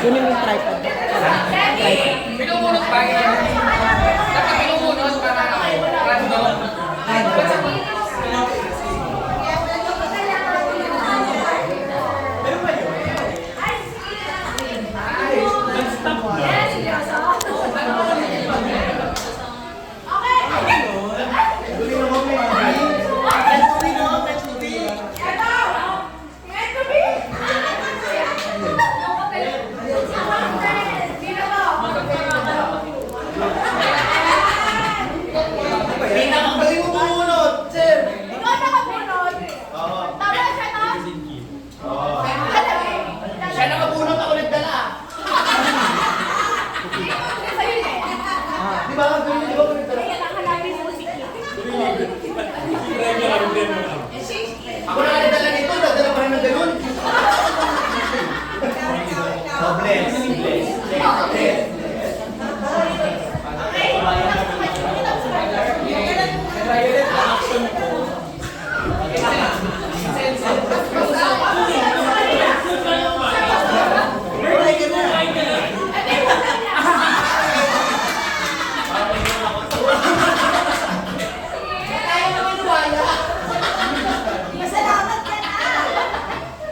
Kunin mo yung tripod. Pinungunot ba yan? Dapat pinungunot para random. Ako na nadala nito, nadala pa rin ng ganun. Oh, bless.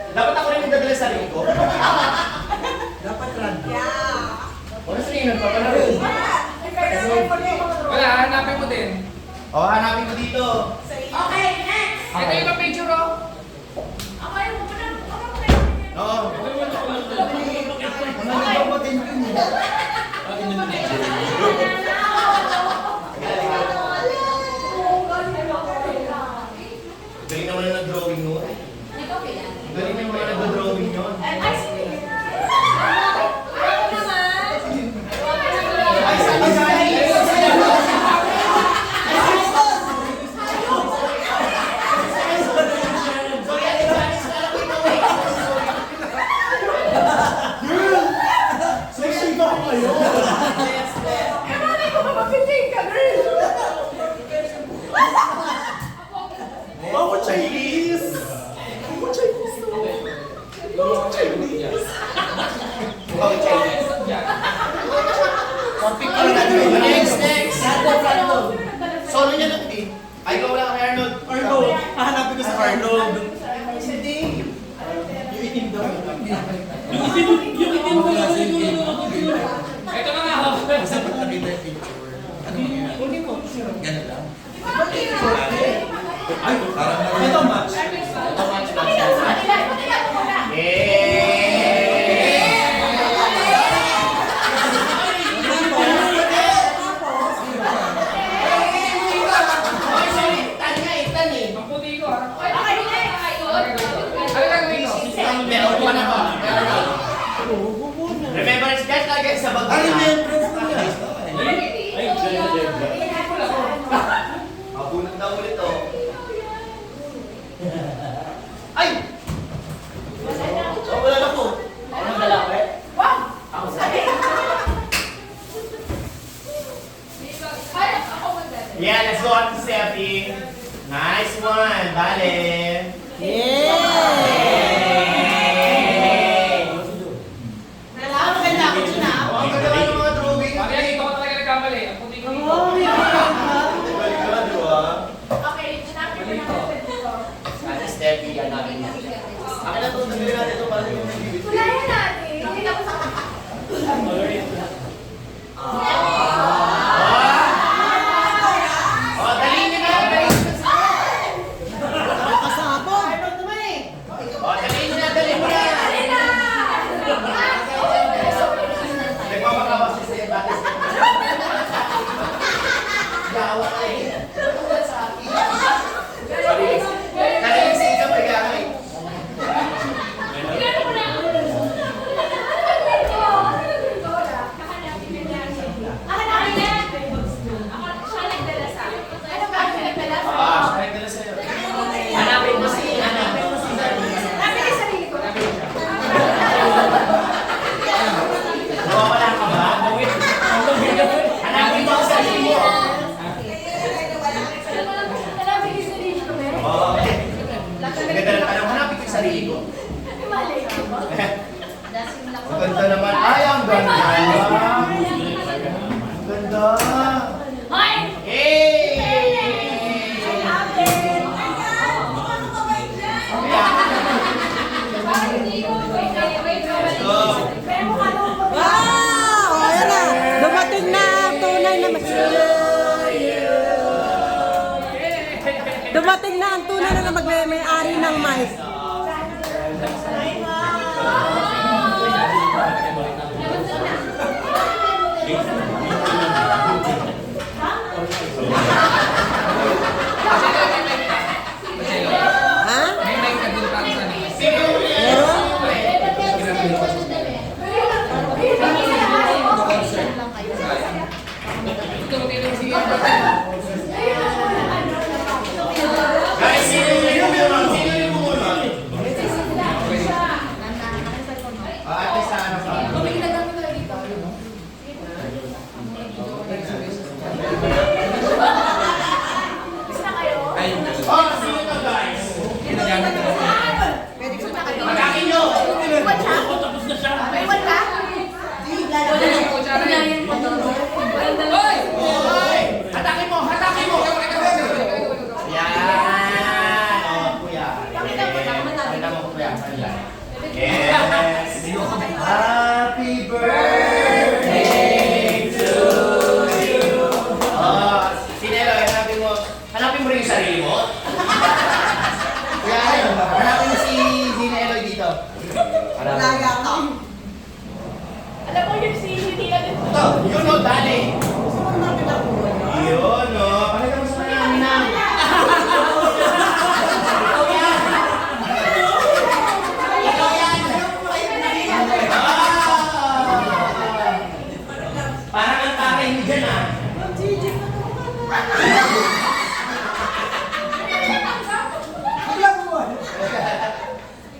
Dapat ako rin nagdadala sa sarili ko. Dapat random. Wala sa inyo, papanaro. Wala, hanapin mo din. O, hanapin ko dito. Okay, next! Ito yung picture oh. Okay, muna. Oo. Galing naman na nag-drawing nun. Galing naman na nag-drawing yun. Ay, Ako Chinese! Ako Chinese! Ako Chinese! Ako Chinese! Next! Solo niya lang din. Ay, ikaw wala kay Arnold. Arnold! Hahanapin ko sa Arnold. Si Dave. Yung itim daw. Yung itim ko lang siguro ako dito. Ito na nga oh. Basta pag nakita yung picture, ano mangyayari? Kunin mo. Ganun lang. Ay, ito match. Ang puti ko ha. Ano gagawin ko? Remembrance guys, lagay sa bag. Ay, remembrance na yan. Mabunod na ulit oh. Ay! Oh, wala na po. Ako nang dalawa eh. Ako sa Yeah, let's go on to Sepi. Nice one, vale. Yeah! Ang ganda ng mga drawing. Pag yan, ito ko talaga nagkamali. Ang puti ko dito. Balik ka, di ba? Dito. Ate Steffi, yan namin. Akin na ito, nabili natin ito para yung nabibit. Oh, dali nyo na! Kasabog! Oh, dali Maingay naman. Dumating na ang tunay na magmay-ari ng mic. Ha? May nagkagulpan sa nila. Meron? Ito, tinong siya. Guys, sino yung bumunod? Ate sa ano pa? Oh, sino to guys? Ginagamit ko. Pagkakin nyo! Tapos na siya. Hoy! Hoy! Hatakin mo! Hatakin mo! Yan! Oh, kuya. Pakita mo ko kuya. Yes! Happy birthday to you! Oh, Sinelo, hanapin mo rin yung sarili mo. Kuya, hanapin mo si Sinelo dito. Talaga ako. Alam mo yung si hindi ka din. Ito, yun o, dali. Yun o. Pakita mo sa kanya, Minang. Ikaw yan. Parang ang tatay mo dyan ah.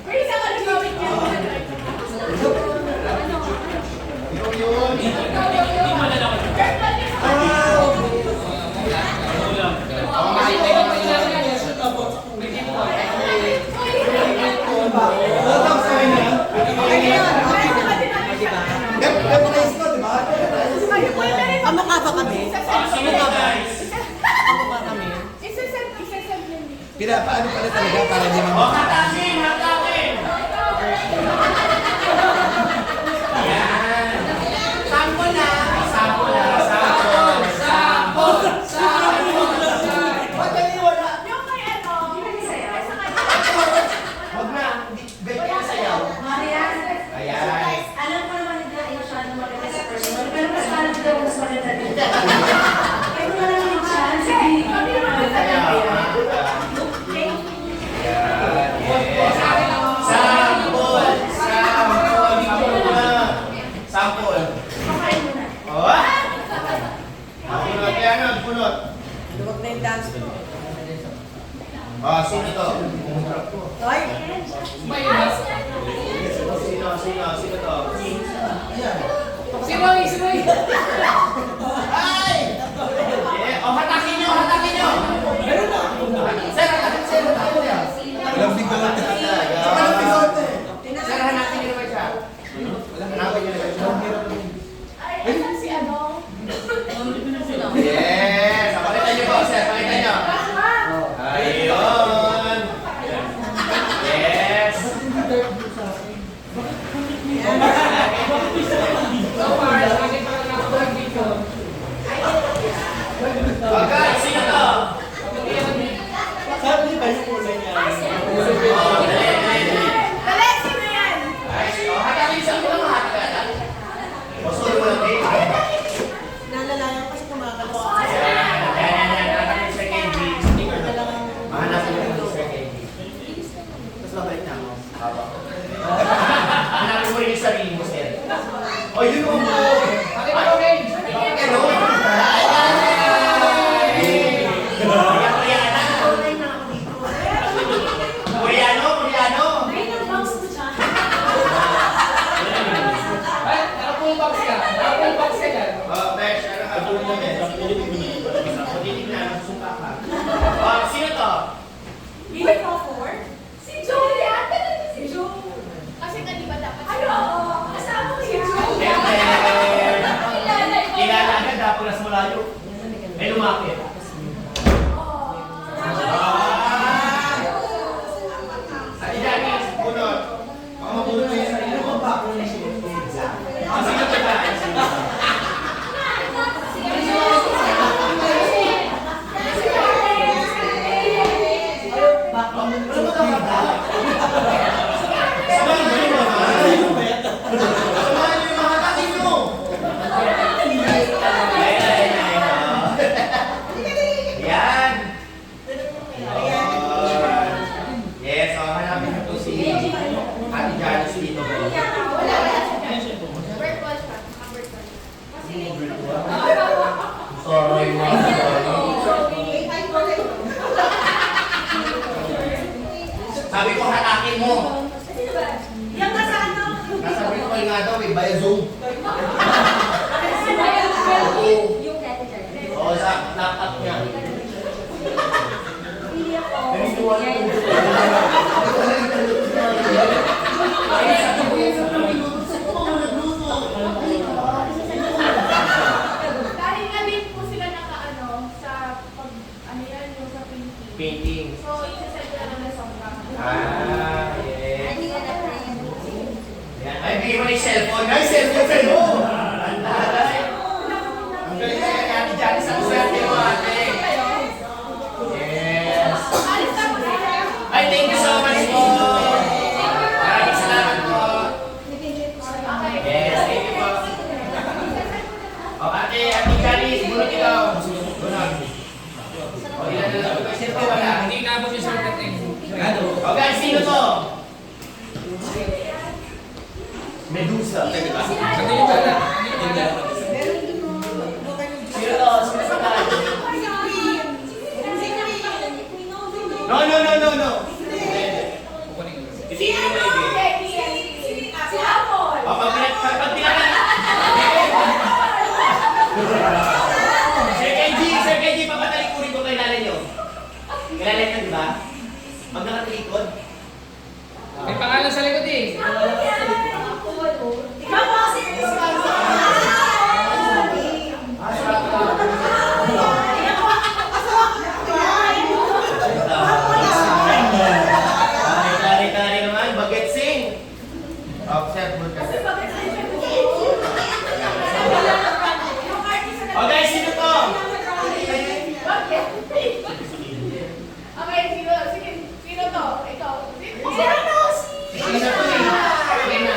Grace, ako nagawin niya. Yun. Hindi malalaman. Oh, makikita mo sila. Kamukha ba kami? Kamukha ba? Kamukha kami. Isasend yun. Paano pala talaga para di O, hatakin! Hatakin! Yan. Sample na! Sample na! Sample! Sample! Sample! Madali wala! Yung kay ano, sa kanya. Huwag na! Ganyan ang sayaw. Ayan. Alam ko naman hindi ayaw siya ng maganda sa personal, pero mas parang daw mas maganda dito. Kaya mo lang yung chance. Kami naman ang Sayaw. Sample! Sample! Sample! Pakain mo na. Oh! Punot yan nun, punot. Huwag na yung dance ko. Oh, sino to? Hoy! Sino to? Si Roy! Si Roy! Ay! Oh, hatakin nyo! Hatakin nyo! Sir, hatakin sir! Hatakin nyo! Walang bigote. Walang bigote! Sir, hanapin nyo naman siya. Hanapin nyo naman siya. Ay, asan si ano? Yes! Pakita nyo po, sir. Pakita nyo. Ayun! Yes! So far, lagi pa lang ako nag-video. Oh, guys, sino to? Sabi ba yung kulay niya? Oh, dali. Dali, sino yan? Guys, oh, hatakin siya. Ano naman hatakin? O, sorry mo lang, babe. Nalalayan kasi kumakalas. Yan. Hatakin Sir KG. Sticker na lang. Mahanapin nyo yung Sir KG. Tapos babalik na ako. Hanapin mo rin yung sarili mo, sir. Oh, yun mo mo. Bakit ako, Ray? Koreano. Ay, nag-bounce mo siya. Ay, naka-full box ka. Naka-full box ka dyan. Oh, Besh, ano ka? Tulong mo, Besh. Titignan, nasusunta ka. Oh, sino to? Hindi ko for? Si Joe yan. Si Joe. Kasi nga di ba dapat ano? Kasama ko si Joe. Siyempre. Kilala ko. Kilala agad, tapos nas mo layo. May lumapit. Ate Janice, bunot. Baka mabunot mo yung sarili mo. Sino to ba? yung mga sabi ko, hatakin mo. Yung nasa ano? Nasa virtual nga daw, eh, via Zoom. Yung letter. Oo, sa laptop niya. Pili ako. Dahil nga din po sila naka-ano sa pag, ano yan, yung sa painting. Painting. So, isa-set ko lang na sobrang. Ah, yes. Hindi ka na Yan. Ay, bigyan mo na yung cellphone. Ay, cellphone sa'yo! Ang taray. Ang galing na yan, Ate Janice. Ang swerte mo, ate. Yes. Alis na po sila. Ay, thank you so much po. Maraming salamat po. Okay. Yes, thank you po. O, ate Janice, bunot ikaw. Bunot. O, ilan na lang ito? Sino wala? Hindi inabot yung shortcut eh. O, guys, sino to? Medusa. Ano yung wala? Sino to? Sino to tayo? No. Kukunin ko. Hindi ko yung baby. Si Apple. O, pag tinakan. Sir KG, papatalikurin ko kay nanay nyo. Kilala niyo, di ba? Pag nakatalikod. May pangalan sa likod eh. Ikaw po si Tari naman, baget sing. Offset mo kasi. O guys, sino to? Okay, sino to? Ikaw. Sino to? Sino to eh? Sino?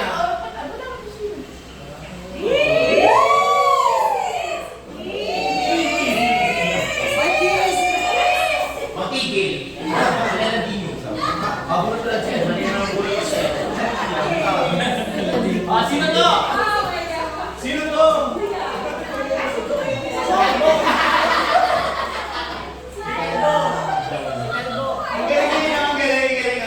Matigil. Sila na dino. Abot ko lang siya. Mali na ang buhay ko siya. Sino to? Sino to? Ang galing.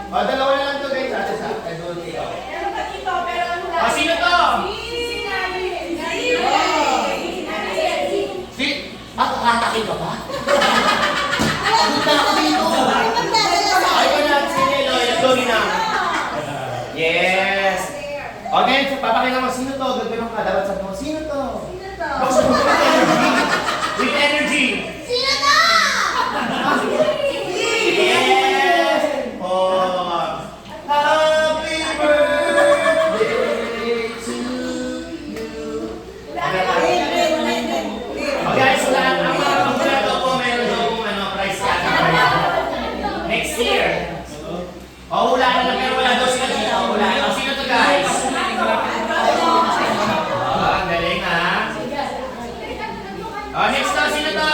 O, dalawa na lang to guys. Ate sa Edward ikaw. Meron pa dito, pero ano lang? Sino to? Si Nani. Si... Kakatakin ka ba? Punta ako dito. Ay, ko na si Neloy. Nagdori na. Yes. Okay, papakita mo. Sino to? Gagawin ka. Dapat sabi mo, sino to? Basta mo with energy. With energy. Sino to? Yes. Oh. Happy birthday to you. Okay, so lahat ang mga pangkulato po, meron daw kung price ka. Next year. O, hula na lang, pero wala daw sila dito. Hula. O, sino to guys? Ang galing ha. O, next to, sino to?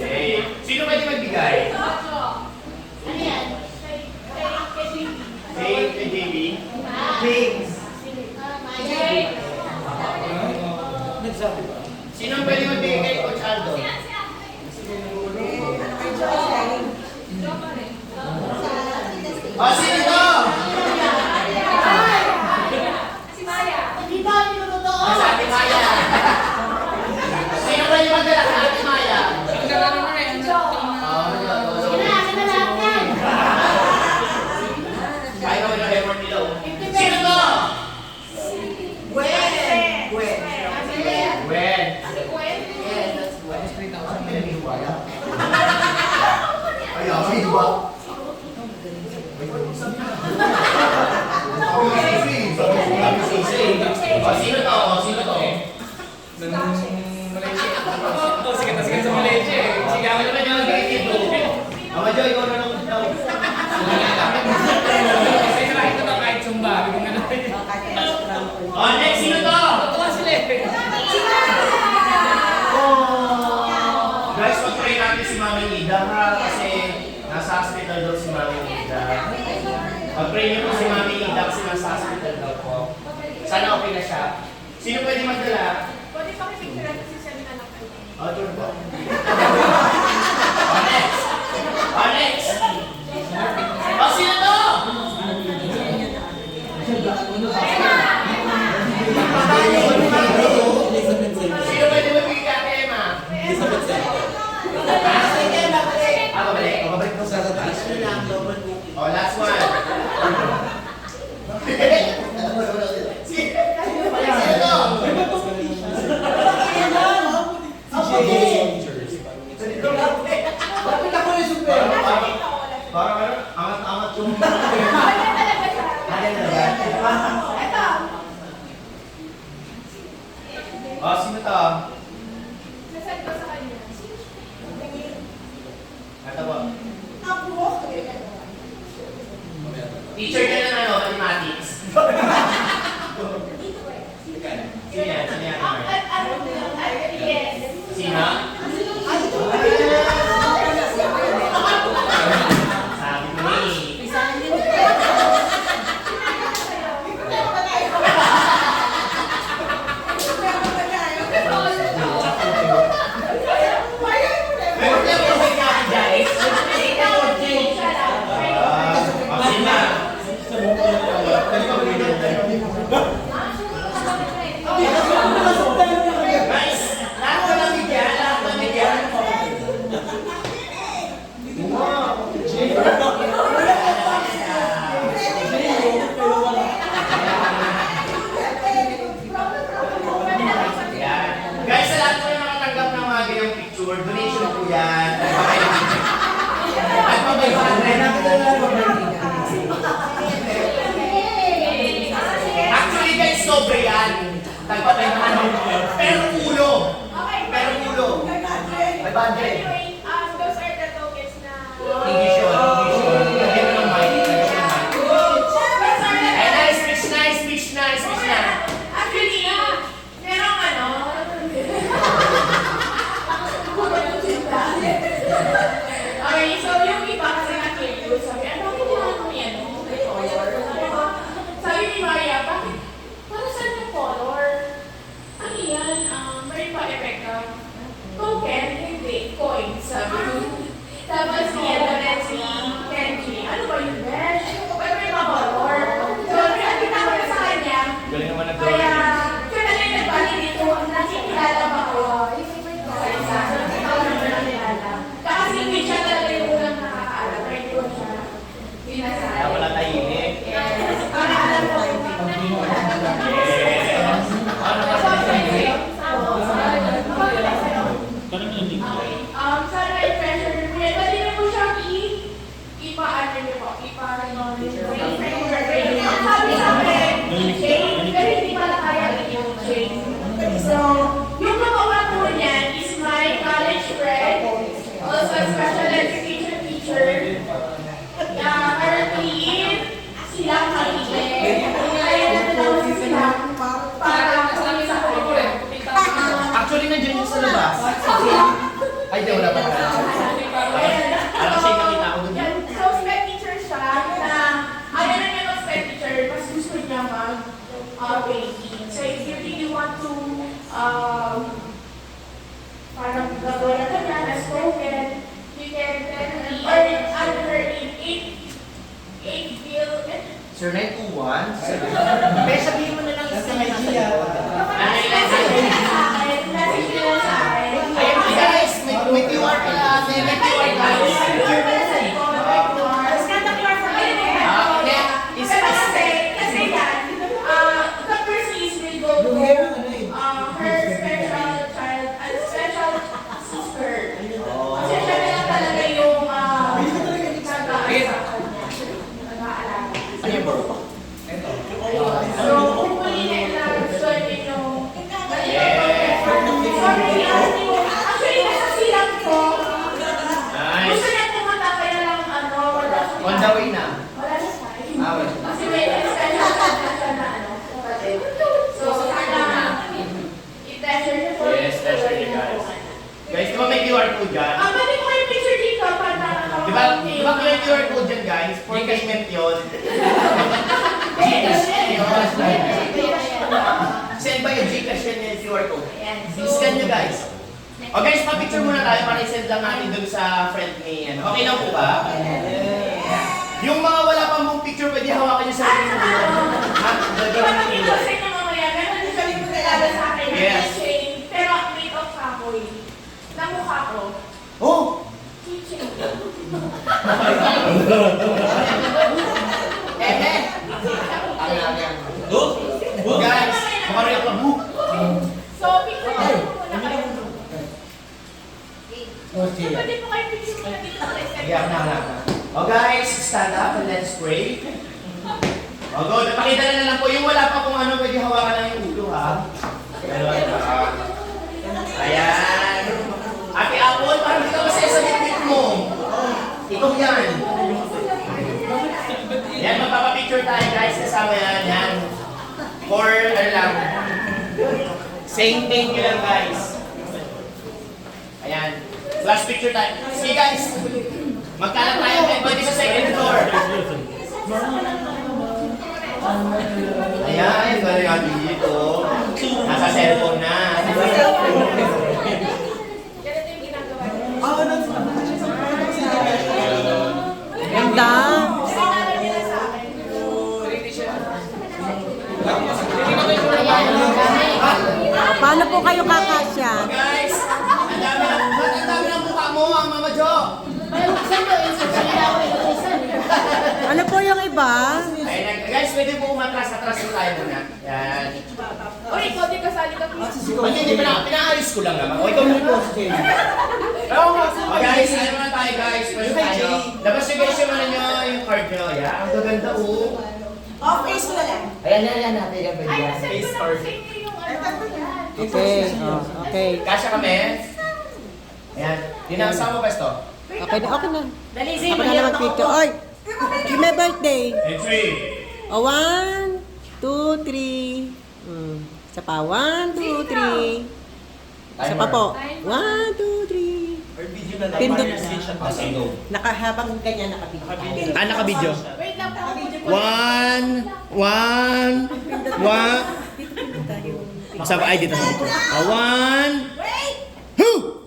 Okay. Sino pwede magbigay? Kay JB? Sino pwede magbigay kay Coach Aldo? O, sino to? O, sa Ate Maya. Sino pwede magdala sa Ate Maya? Ang gano'n mo eh. Ay, kami na effort nila. Sino to? Gwen. Ay, ay, ba? Sino to? Sino to? Sikat sa Malaysia eh. Sigawan naman yung ganyan dito. Mama Joy, ikaw na lang daw. Kasi nakita to kahit sumba. Oh, next, sino to? Totoo sila eh. Guys, pag-pray natin si Mami Ida ha, kasi nasa hospital daw si Mami Ida. Pag-pray niyo po si Mami Ida kasi nasa hospital daw po. Sana okay na siya. Sino pwede magdala? Pwede pa kipicturean kasi siya nila ng kayo. Oh, turn po. Next! Next! Oh, sino to? Sino pwede magbigay ka kay Emma? Babalik. Babalik po sa taas. Oh, last one. Sino to? Parang ano? Angat-angat yung... Kaya talaga siya. Ito. Oh, sino to? Nasend ko sa kanya. Ito po. Teacher ka ng ano, mathematics. Sino yan? Sino yan? Yes. Sino? Sabi ko eh. Meron lang po may copy, guys. Guys, lahat ko lang bigyan, lahat ko bigyan. Yan. Guys, sa lahat po yung nakatanggap ng mga ganyang picture, donation po yan. At pa 500. Actually guys, sobre yan. Tagpa 500. Pero ulo. Pero ulo. 500. Anyway, those are the tokens na... English yun. Lagyan mo ng mic. Ay, nice, speech na, speech na, speech na. Actually, merong ano... Okay, so yung iba kasi na-curious, sabi, ano ko yan? Sabi ni Maria, bakit? Para saan yung color? Ano yan? May pa-effect ka? Token? Hindi. Coin, sabi ko. Tapos siya na rin si Kenji. Ano ba yun, Besh? Pero may pa-color. So, nakita ko na sa kanya. Galing naman Kaya, kaya na yung nagbali dito, nakikilala ba ko? Kasi hindi siya talaga yung unang nakakaalam. Right ko siya. Pinasal. Kaya wala tahimik. Yes. Para alam ko yung Ano ka sa tahimik? Parang ano din. sana i-pressure niyo. Pwede niyo po siyang ipa-ano niyo po. Ang sabi sa akin, i-change. Pero hindi pala kaya i-change. So, yung nagawa po niyan is my college friend, also a special education teacher. Currently, silang kaibigan. Kaya natulungan sila para kami sa kanya. Actually, nandiyan yung sa labas. Ay, di, wala pa na. Alam ko siya yung nakita ko dun. Yan, so sped teacher siya na ayaw na niya mag-sped teacher, mas gusto niya mag-baking. So if you really want to parang gagawin na kanya na spoken, you can tell me or add her in 8 bill. Sir, 921? Pero sabihin mo na lang isa may nasa likod. Message niya sa akin, message niya sa akin. Ayun, guys, may QR pala. May QR guys. Scan the QR for me. Kasi yan, the first is will go to her special child, special sister. Kasi siya na lang talaga yung nag-aalaga. Ano yung bro? Ito. guys. O guys, pa-picture muna tayo para i-send lang natin dun sa friend ni ano. Okay lang po ba? Yung mga wala pang mong picture, pwede hawakan nyo sa sarili mo. Ha? Gagawin ng ilo. Kasi na mamaya, meron din kami magkakala sa akin na Yes. keychain, pero made of kahoy. Na mukha ko. Oh! Keychain. Guys, mukha rin ako. So, picture ko muna kayo. So, pwede po kayo picture muna dito sa reception. Iyak na. O guys, stand up and let's pray. O go, napakita na lang po. Yung wala pa kung ano, pwede hawakan lang yung ulo ha. Pero ayan. Ate Apple, parang di ka masaya sa bitbit mo. Ikaw yan. Yan, magpapapicture tayo guys. Kasama yan. Yan. For, ano lang. Saying thank you lang guys. Ayan. Last picture tayo. Sige guys. Magkalat tayo. Pwede sa second floor. Ayan. Gano'n yung dito. Nasa cellphone na. Ganito yung ginagawa niya. Ganda. Sinara nila sa akin. Paano po kayo kakasya? Guys, ang dami ng mukha mo, ang Mama Jo. Ano po yung iba? Ayan, guys, pwede po umatras. Atras po tayo muna. Yan. O, ikaw din kasali ka, please. Hindi, pinaalis ko lang naman. O, ikaw muna po. O guys, ano na tayo guys? Pwede tayo. Labas nyo guys yung ano nyo, yung card nyo. Yan, ang gaganda oh. Off-face mo na lang. Ayan natin yung Ay, nasend ko na sa inyo yung ano. Yan. Okay. Oh, okay. Kasya kami. Ayan. Yun ang sama pesto. Okay na, okay na. Dali, Ako na lang picture. Oy! Yung may birthday. Entry. O, 1, 2, 3. Isa pa. 1, 2, 3. Isa pa po. 1, 2, 3. Pindot. Nakahabang ganyan nakabigyan. Ah, naka-video. Wait lang po. One. Sabi, ay, dito sa dito. One. Who?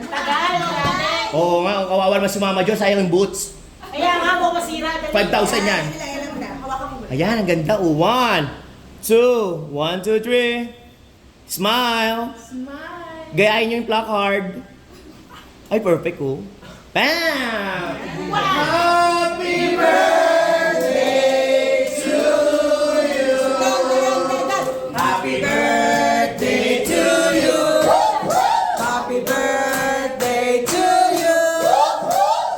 Ang tagal, grabe. Oo nga, ang kawawa naman si Mama Jo, sayang yung boots. Kaya nga mo masira. 5,000 yan. Ayan, ang ganda. Oh, 1, 2, 1, 2, 3. Smile. Smile. Gayahin nyo yung placard. Ay, perfect oh. Bam! Happy birthday to you! Happy birthday to you! Happy birthday to you.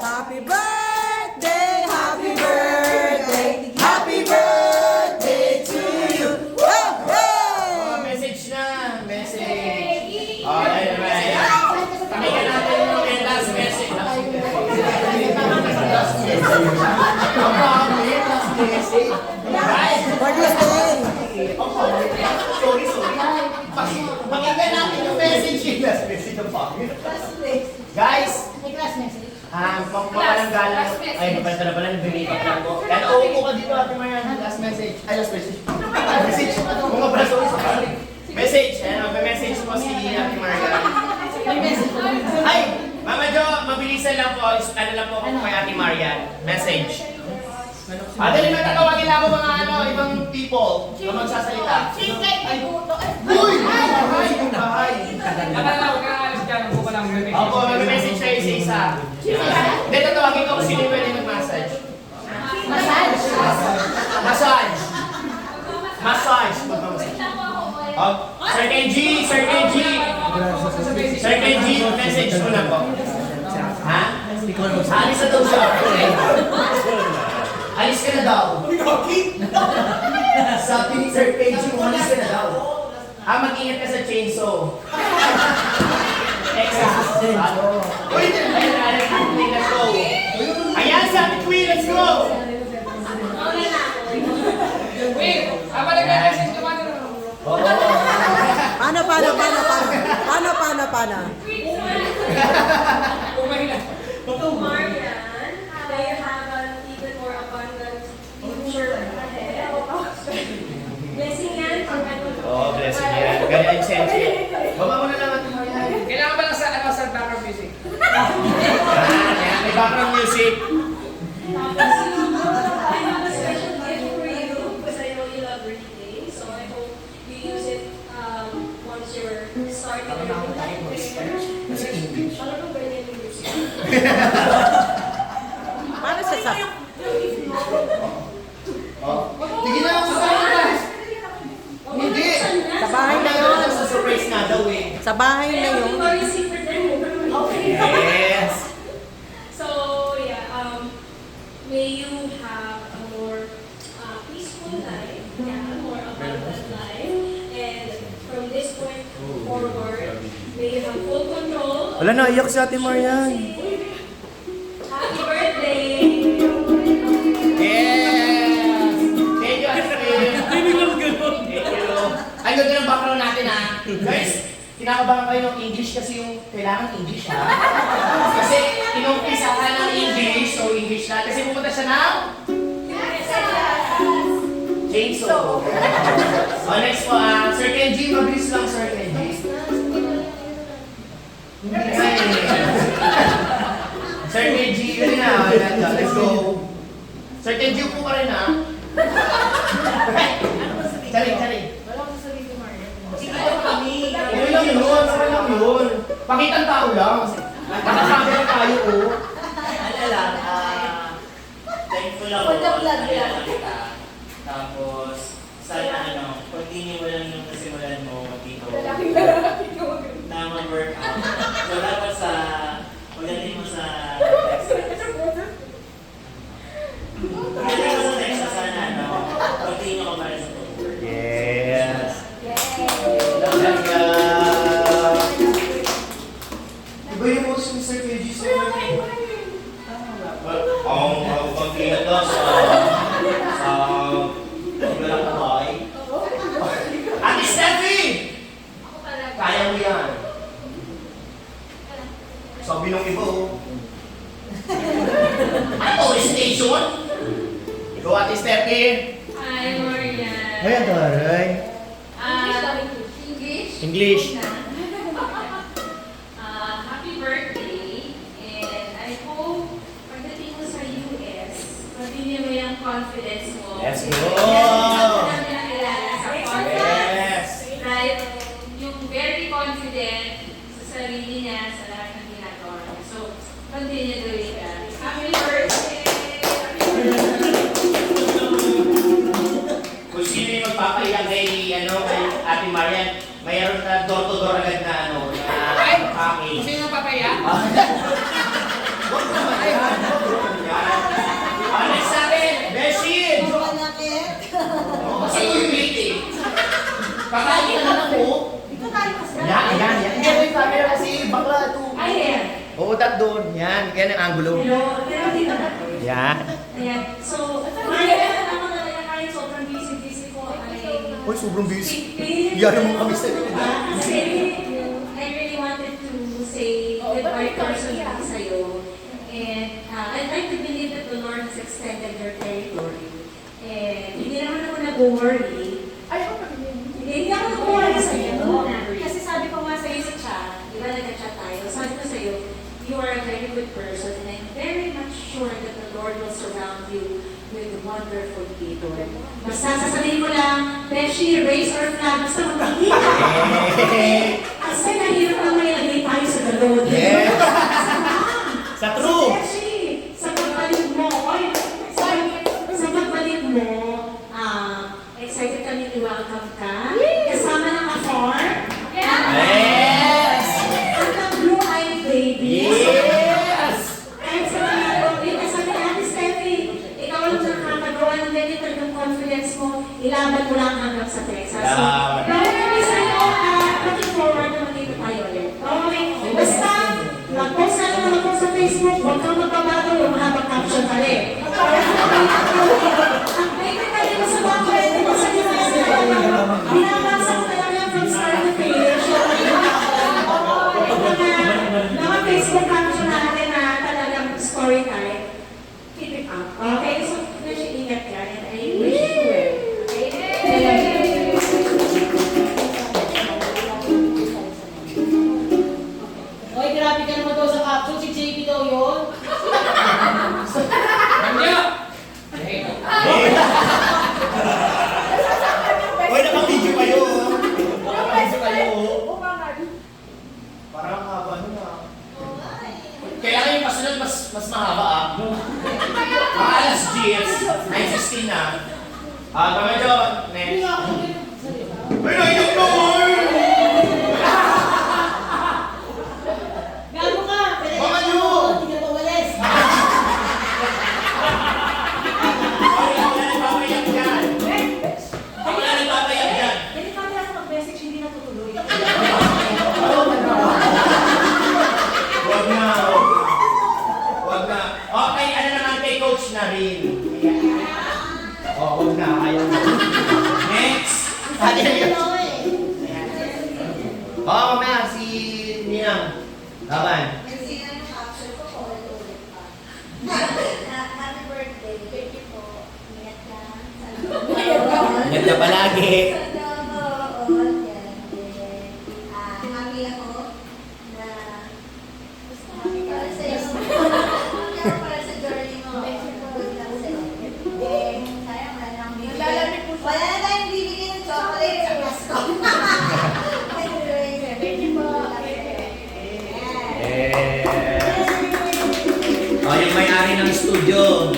Happy birthday, happy birthday, happy birthday to you. Hey, hey! Oh, message na. Message. Oh, ayan naman. Pakinggan natin yung last message. Last message. Ang dami, last message. Guys, For this day. sorry. Pakinggan natin yung message. Last message ang pangit. Guys, magpapalang galang. Ay, napalita na pala, nabinipat na ako. Yan, uupo ka dito, Ate Marian. Last message. Ay, last message. Message. Mga pala, sorry. Message. Ayan, magpe-message mo si Ate Marian. Ay, Mama Jo, mabilisan lang po. Ano lang po ako kay Ate Marian. Message. Dali, matatawagin lang ako mga ibang people na magsasalita. Sing kay Pibuto. Uy! Bahay! Bahay! Huwag ka alis dyan. Huwag ka lang. Opo, mag-message kayo isa-isa. Hindi, tatawagin ko kung sino yung pwede mag-massage. Massage. Massage! Massage! Sir Kenji! Sir Kenji! Sir Kenji, message mo na po. Ha? Alis na daw siya. Alis ka na daw. Sabi ni Sir Kenji, umalis ka na daw. Mag-ingat ka sa chainsaw. Exact. Uy, let's go. Ayan, sabi Queen, let's go. Wait! Habang nag-message ka man. Paano? Umahina. Marian, may have an even more abundant future ahead. Blessing yan. Oh, blessing yan. Ganyan yung sense. Baba mo na lang Ate Marian. Kailangan ba lang sa background music? Yan, may background music. I have a special gift for you because I know you love birthday. So I hope you use it once you're starting your birthday. Ano ba birthday music? Paano sa Sige na ako sa Hindi. Sa bahay na yun. Sa surprise na daw eh. Sa bahay na yun. Victoria's Secret rin. Okay. Yes. So yeah, may you have a more peaceful life, yeah, a more abundant life, and from this point forward, may you have full control. Wala na, iyak si Ate Marian. Happy birthday! Yes! Thank you, Ate Marian. Hindi lang gano'n. Thank you. Ay, ganda ng background natin ha. Guys, kinakabahan kayo ng English kasi yung kailangan English ha. Kasi inumpisa ka ng English, so English na. Kasi pupunta siya ng chainsaw. Next po, Sir Kenji, mabilis lang Sir Kenji. Hindi nga eh. Sir Kenji, yun na. Let's go. Sir Kenji, upo ka rin ha. Charing. Okay lang yun. Pakitang tao lang. Nakasabi lang tayo oh. Ano lang, thankful ako. Nakilala kita. Tapos, sana continue mo lang yung nasimulan mo dito na mag-workout. So, dapat pagdating mo sa Texas. Pagdating mo sa Texas, sana, continue ka pa rin sa pag-work. Yes. Iba yung post ni Sir KG sa ang pagkilat daw sa walang bahay. Ate Steffi! Kaya mo yan. Sabi nung iba oh. Ano? Station? Ikaw Ate Steffi? Hi, Marian. Ayan taray. English. Happy birthday. And I hope pagdating mo sa US, mabili mo yung confidence mo. Let's go! Yes! Right? Yung very confident sa sarili niya, sa lahat ng ginagawa niya. So, continue doing that. Happy birthday! Kung sino yung magpapaiyak kay Ate Marian, mayroon na door-to-door agad na packing. Sino yung papaya? Next natin, Beshi! Kasi yung meeting. Kakain na lang po. Yan. Hindi mo yung camera kasi bakla ito. Ayan. Oo, doon. Yan ang angulo. Pero dito na. Yan. Ayan. So, Marian, ako na kahit sobrang busy ko ay Uy, sobrang busy. sipin. Iyan mo kami sa Kasi I really wanted to say goodbye personally sa'yo. And I'd like to believe that the Lord has extended your territory. And hindi naman ako nag-worry. Hindi ako nag-worry sa'yo. Kasi sabi ko nga sa'yo sa chat, di ba nag-chat tayo, sabi ko sa'yo, you are a very good person and I'm very much sure that the Lord will surround you with wonderful people. Basta sasabihin mo lang, Beshi, raise our flag, basta magkikita. Kasi nahirap na may lagay tayo sa galon. Yes. Sa true. Beshi, sa pagbalik mo, sa pagbalik mo, excited kami i-welcome ka. Kasama ng farm. Yes! At ang blue-eyed baby. Yes! Kahit sa mga pagpili, sabi ni Ate Steffi, ikaw lang nakakagawa ng ganito yung confidence mo, ilaban mo lang hanggang sa Texas. So, Salamat. kami sa'yo, looking forward na magkita tayo ulit. Okay? Basta, mag-post ka naman ako sa Facebook, huwag kang magbabago yung mahabang caption pa rin. Ang pwede ka rin sa mga pwede mo sa binabasa ko talaga yan from start to finish. Mga Facebook caption natin na talagang story time, keep it up. Okay? So, ingat ka and I wish you well. Okay? Medyo, next. Ay, naiyak na mo! Gago ka! Mga nyo! Hindi ka pawalis! Ganit kami lang mag-message, hindi natutuloy. Wag na. Wag na. Okay, ano naman kay Coach na rin. Wag na. Ayaw na. Next. Mamaya si Ninang. Laban. Kasi ang caption ko, ulit-ulit pa. Happy birthday. Thank you po. Ingat ka. Ingat ka palagi. Happy ako na para sa'yo. Para sa journey mo. Good lang sa'yo. Sayang wala na akong bibigyan. Wala na tayong bibigyan ng chocolate sa Pasko. Thank you po. Yung may-ari ng studio.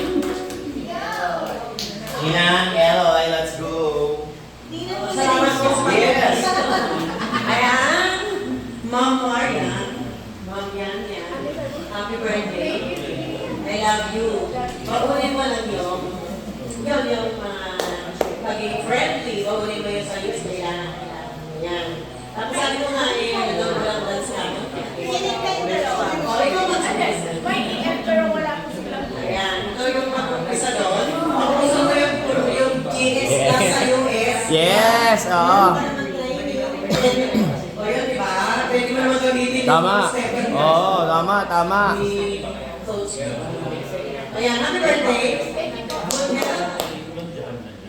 Ninang, Eloy, let's go. Salamat po sa Yes. Ayan, Ma'am Marian. Ma'am yan. Happy birthday. I love you. Bagunin mo lang yung pagiging friendly. Bagunin mo yung sa iyo. Kailangan mo yan. Tapos sabi ko nga ano lang dance namin. Pilit kayo dalawa. O, ikaw mag-suggest. May EM pero wala po silang Ayan, ito yung mag-umpisa doon. Gusto mo yung GS na sa US. Yes, oo. O yun, di ba? Pwede mo naman gamitin Tama. yung second Oo, tama. ni Coach. Ayan, happy birthday.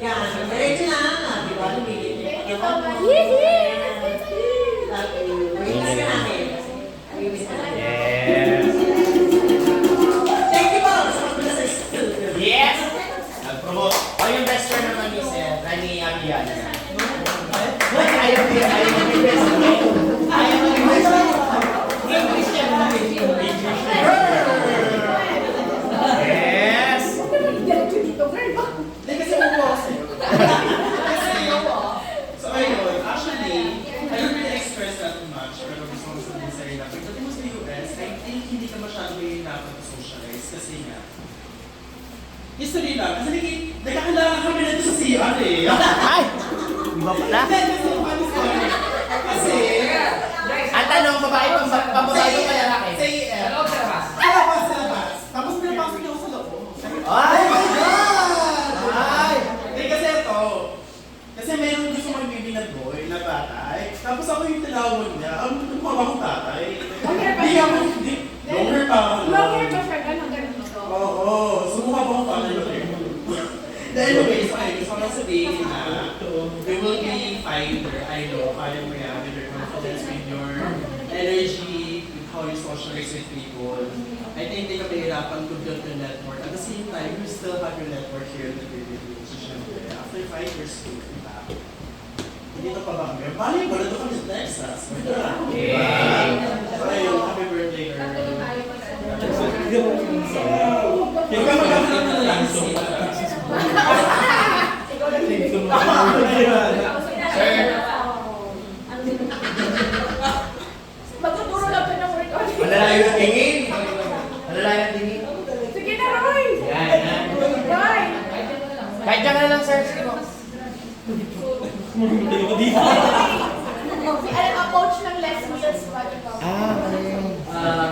Yan, diretso na. Di ba? Thank you so much. Witness ka namin. Yes. Thank you po sa pagpunta sa studio. Yes! Nag-promote. Yung best friend naman ni Seth, ni Amian. Ayaw mag-best friend. Yes! Hindi kasi upo ako sa'yo. So ayun, actually, I don't really express that much, pero gusto ko sabihin sa'yo na pagdating mo sa US, I think hindi ka masyado hihirapan to socialize kasi nga, history lang. Kasi nagkakilala kami nito sa CR eh. Ay! Iba pala. Kasi, Ang tanong, babae pambabae pa lalaki? sa EM, Hello, sa labas. sa labas. Tapos pinapasok niya ako sa loob. Ay! Oh my God! Ay! Kasi ito, kasi meron gusto mong baby na boy, na tatay. Tapos ako yung tinawag niya, ang mabang tatay. Hindi ako, longer pa ako. Longer ba siya? Ganun ito. Oo, so mukha ba akong tatay ba tayo? Anyways, okay, gusto ko lang sabihin na we will be fine there. I know, kaya mo yan with your confidence, with your energy, with how you socialize with people. I think hindi ka mahirapan to build your network. At the same time, you still have your network here in the Philippines. So, syempre, after 5 years too, diba? Hindi to pa ba kami? Bali, wala to kami sa Texas. So, ayun, happy birthday, girl. Yung ka magkakaroon na lang. Magtuturo lang po ng workout. Malalayo ang tingin. Malalayo ang tingin. Sige na, Roy! Yan. Roy! Kahit dyan ka na lang, sir. Sige mo. Alam, ang coach ng Les Mills ba ito?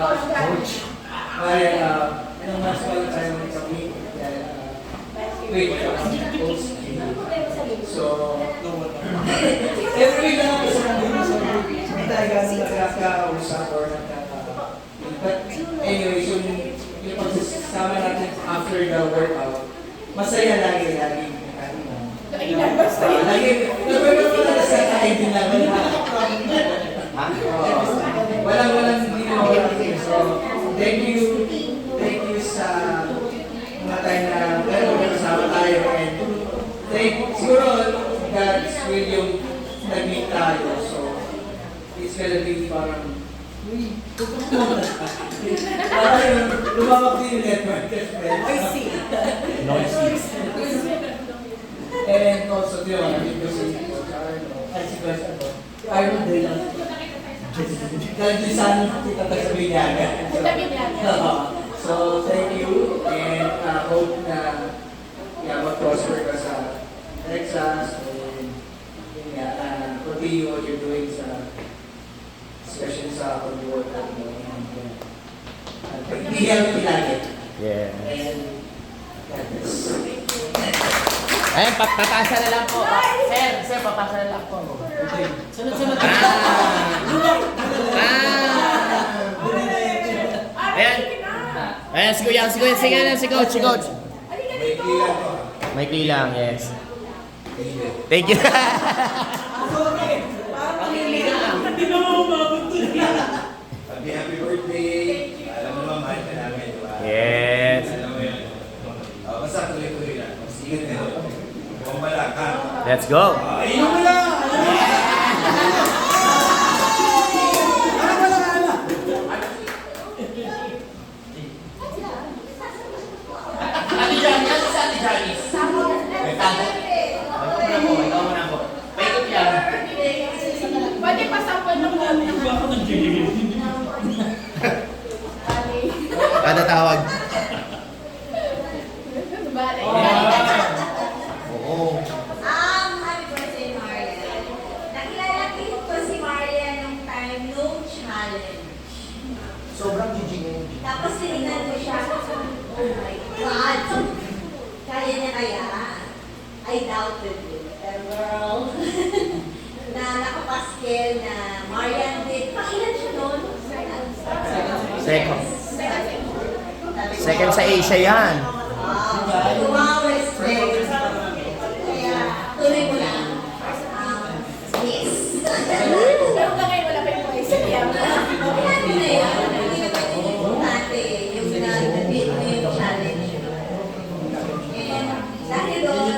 Coach Coach. Ilang mas pa tayo ng kami. Wait, so, every week lang ako sa kanila, so hindi talaga nagkakausap or but anyway, so yung pagsasama natin after the workout, masaya lagi. Kailan ba sa'yo? Lagi, nagpapagod ko na sa kain din namin ha. Walang hindi na wala. So, thank you sa mga time na kasama tayo and siguro God's will yung nag-meet tayo. So, it's gonna be parang parang yung lumawak din yung network. I see. And also, di ba, nandito si Coach Arno. Ay, si Coach Arno. Si Arno din lang. Dahil di sana kita tayo sa Binyagan. So, thank you. And hope na mag-prosper ka sa Texas. And yun nga, continue what you're doing sa, especially sa pag-work. Be healthy lagi. Yeah. And God bless. Ayun, papasa na lang po. Sir, papasa na lang po. Sunod-sunod. Ayan. Ayan, si Kuya, si Coach. May kilang, yes. Thank you. Hindi na mo umabot dun. Happy birthday! Alam mo naman, mahal ka namin, di ba? Yes. Alam mo yun. Basta tuloy-tuloy lang. Mas ingat ka doon. Huwag malak, ha? Let's go. Inom mo lang! Ate Johnny, ano sa Ate Johnny? May tago. Ikaw muna po. Paikot yan. Pwede pasampal ng Baka nag-gigil. Kada tawag. Bale. Oo. Happy birthday, Maria. Nakilala ko si Maria nung time, no challenge. Sobrang giging ngayon. Tapos tinignan ko siya, oh my God! Kaya niya kaya? I doubted it. Pero girl, na nakapaskel na Marian did, pangilan siya noon? Second. Second sa Asia yan. Wow, respect. Kaya, tuloy mo lang. Yes. Pero ngayon wala pa yung price. Kaya hindi na yan. Hindi na ba importante yung nag-beat mo yung challenge. And dahil doon,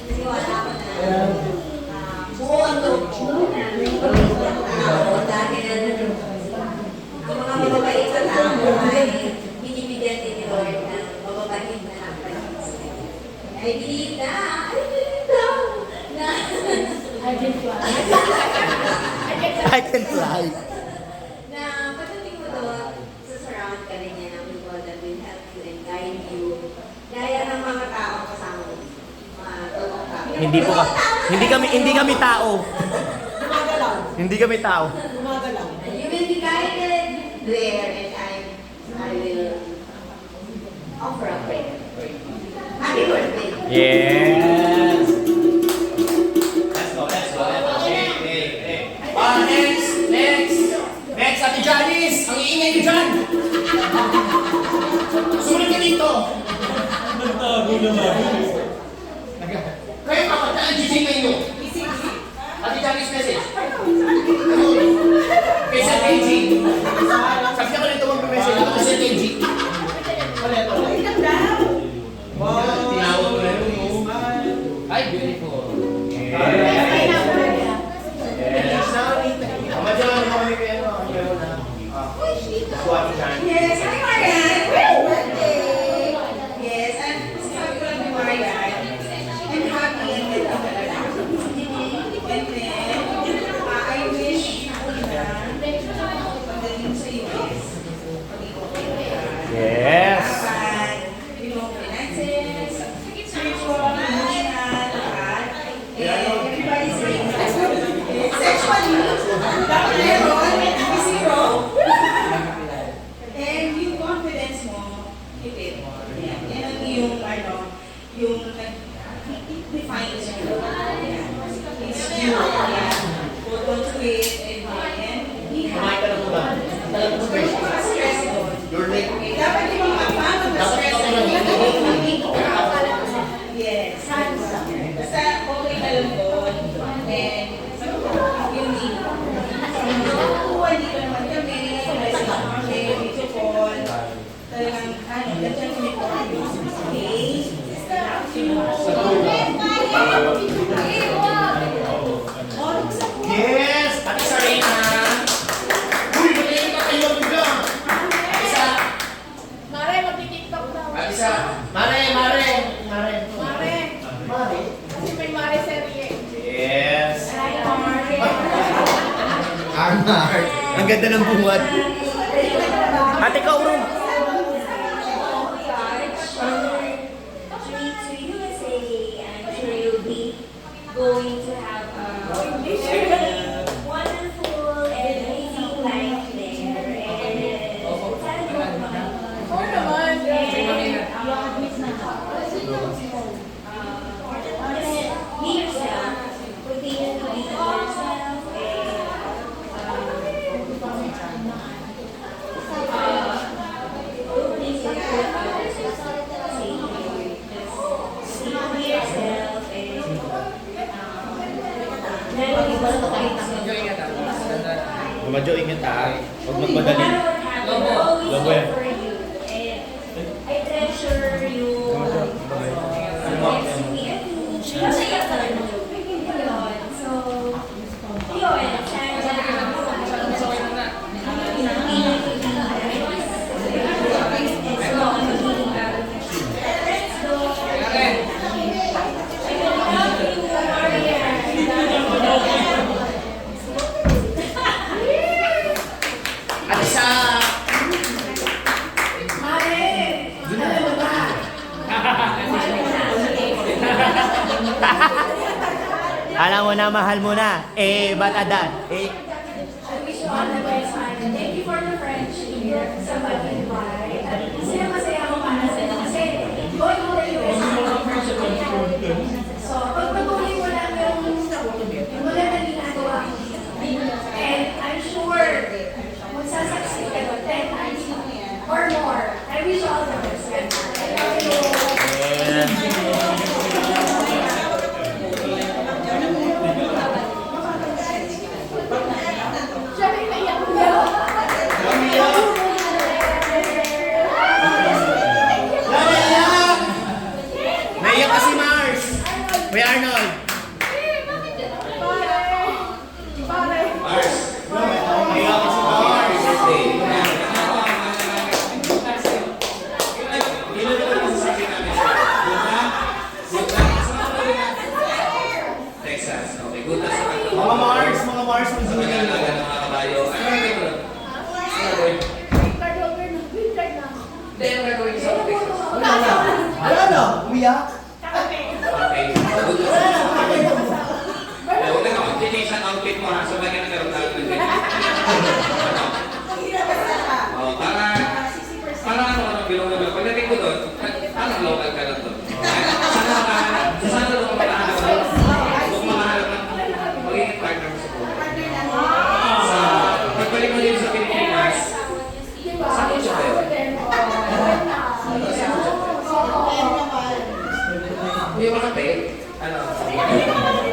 naniwala ko na buo ang loob ko. Dahil ang mga mababait sa tao ay binibigyan din ni Lord ng mababait na pag-ibig. I believe na, I can fly. na pagdating mo doon, surround ka rin niya ng people that will help you and guide you. Gaya ng mga tao kasama mo. Mga totoong tao. Hindi kami tao. Hindi kami tao. You will be guided there and I will offer a prayer for you. Happy birthday! Yes. Let's go. Hey. Next, Ate Janice. Ang iingay niyo dyan. Sumunod ka dito. Nagtago naman. Kayo kapag ang giging nyo. Ate Janice message. Kay Sir KG. Sabi niya ko nito mag-message. Ako kay Sir KG. Tinawag ko na yun. Ay, beautiful. Yes, hi Marian! Happy birthday! Yes, and sabi ko lang ni Marian, I'm happy and good ako talaga. And then, I wish na pagdating sa US, pag-ikot ka. Yes. Dapat, finances, spiritual, emotional, lahat. And everybody's saying, sexually, dapat meron, zero. And yung confidence mo, keep it. Yan. Yan ang yung define is you. It's you. Yan. Hold on to it and be happy. Stress doon. Dapat yung mga paano ma-stress yes. Basta okay ka lang doon. And yung need. Kuha dito naman kami. Video call. Talagang, ganyan kami po. Okay? Yes! Ate Sarina! Uy, magaling ka kayo bigla! Ate Sa... Mare, mag-tiktok daw. Ate Sa... Mare! Mare. Mare! Ang ganda ng bungat. Ate Kaurong. Going to have a wonderful and amazing life there. And be yourself. Continue to be yourself. Don't think that others will say you. Just be yourself and Medyo ingat ha. Huwag magmadali. Lobo yan. I treasure you. Masaya ka rin. So, yun. At sa... Alam mo na, mahal mo na. Ba't adan? I wish you all the best, man. Thank you for the friendship sa Bagay. Masaya ako para sa ito kasi going to the US so, pag patuloy mo lang yung maganda ginagawa mo. And I'm sure magsasucceed ka doon 10 times or more. I wish you all the best. I love you. Naiyak ka si Mars! Kuya Arnold! Mars. Naiyak ka si Mars! Texas. Okay, good na sa kanya. Mga Mars! Mga Mars! Sa pag-aalaga ng mga kabayo. Ano ang gagawin? Hindi, yung gagawin sa office. Wala na, umiyak. Okay. Good na sa kanya. Huwag na ako. Change ang outfit mo ha. So, bagay na meron tayo ng ganyan. Oh, para ano bilong na bilong. Pagdating ko doon, parang local ka lang doon. Sana doon ka makahanap doon. Doon ka makahanap ng magiging partner mo sa buhay. Sa pagbalik mo dito sa Pilipinas, saan mo siya tayo? Hindi mo kapit? Ano?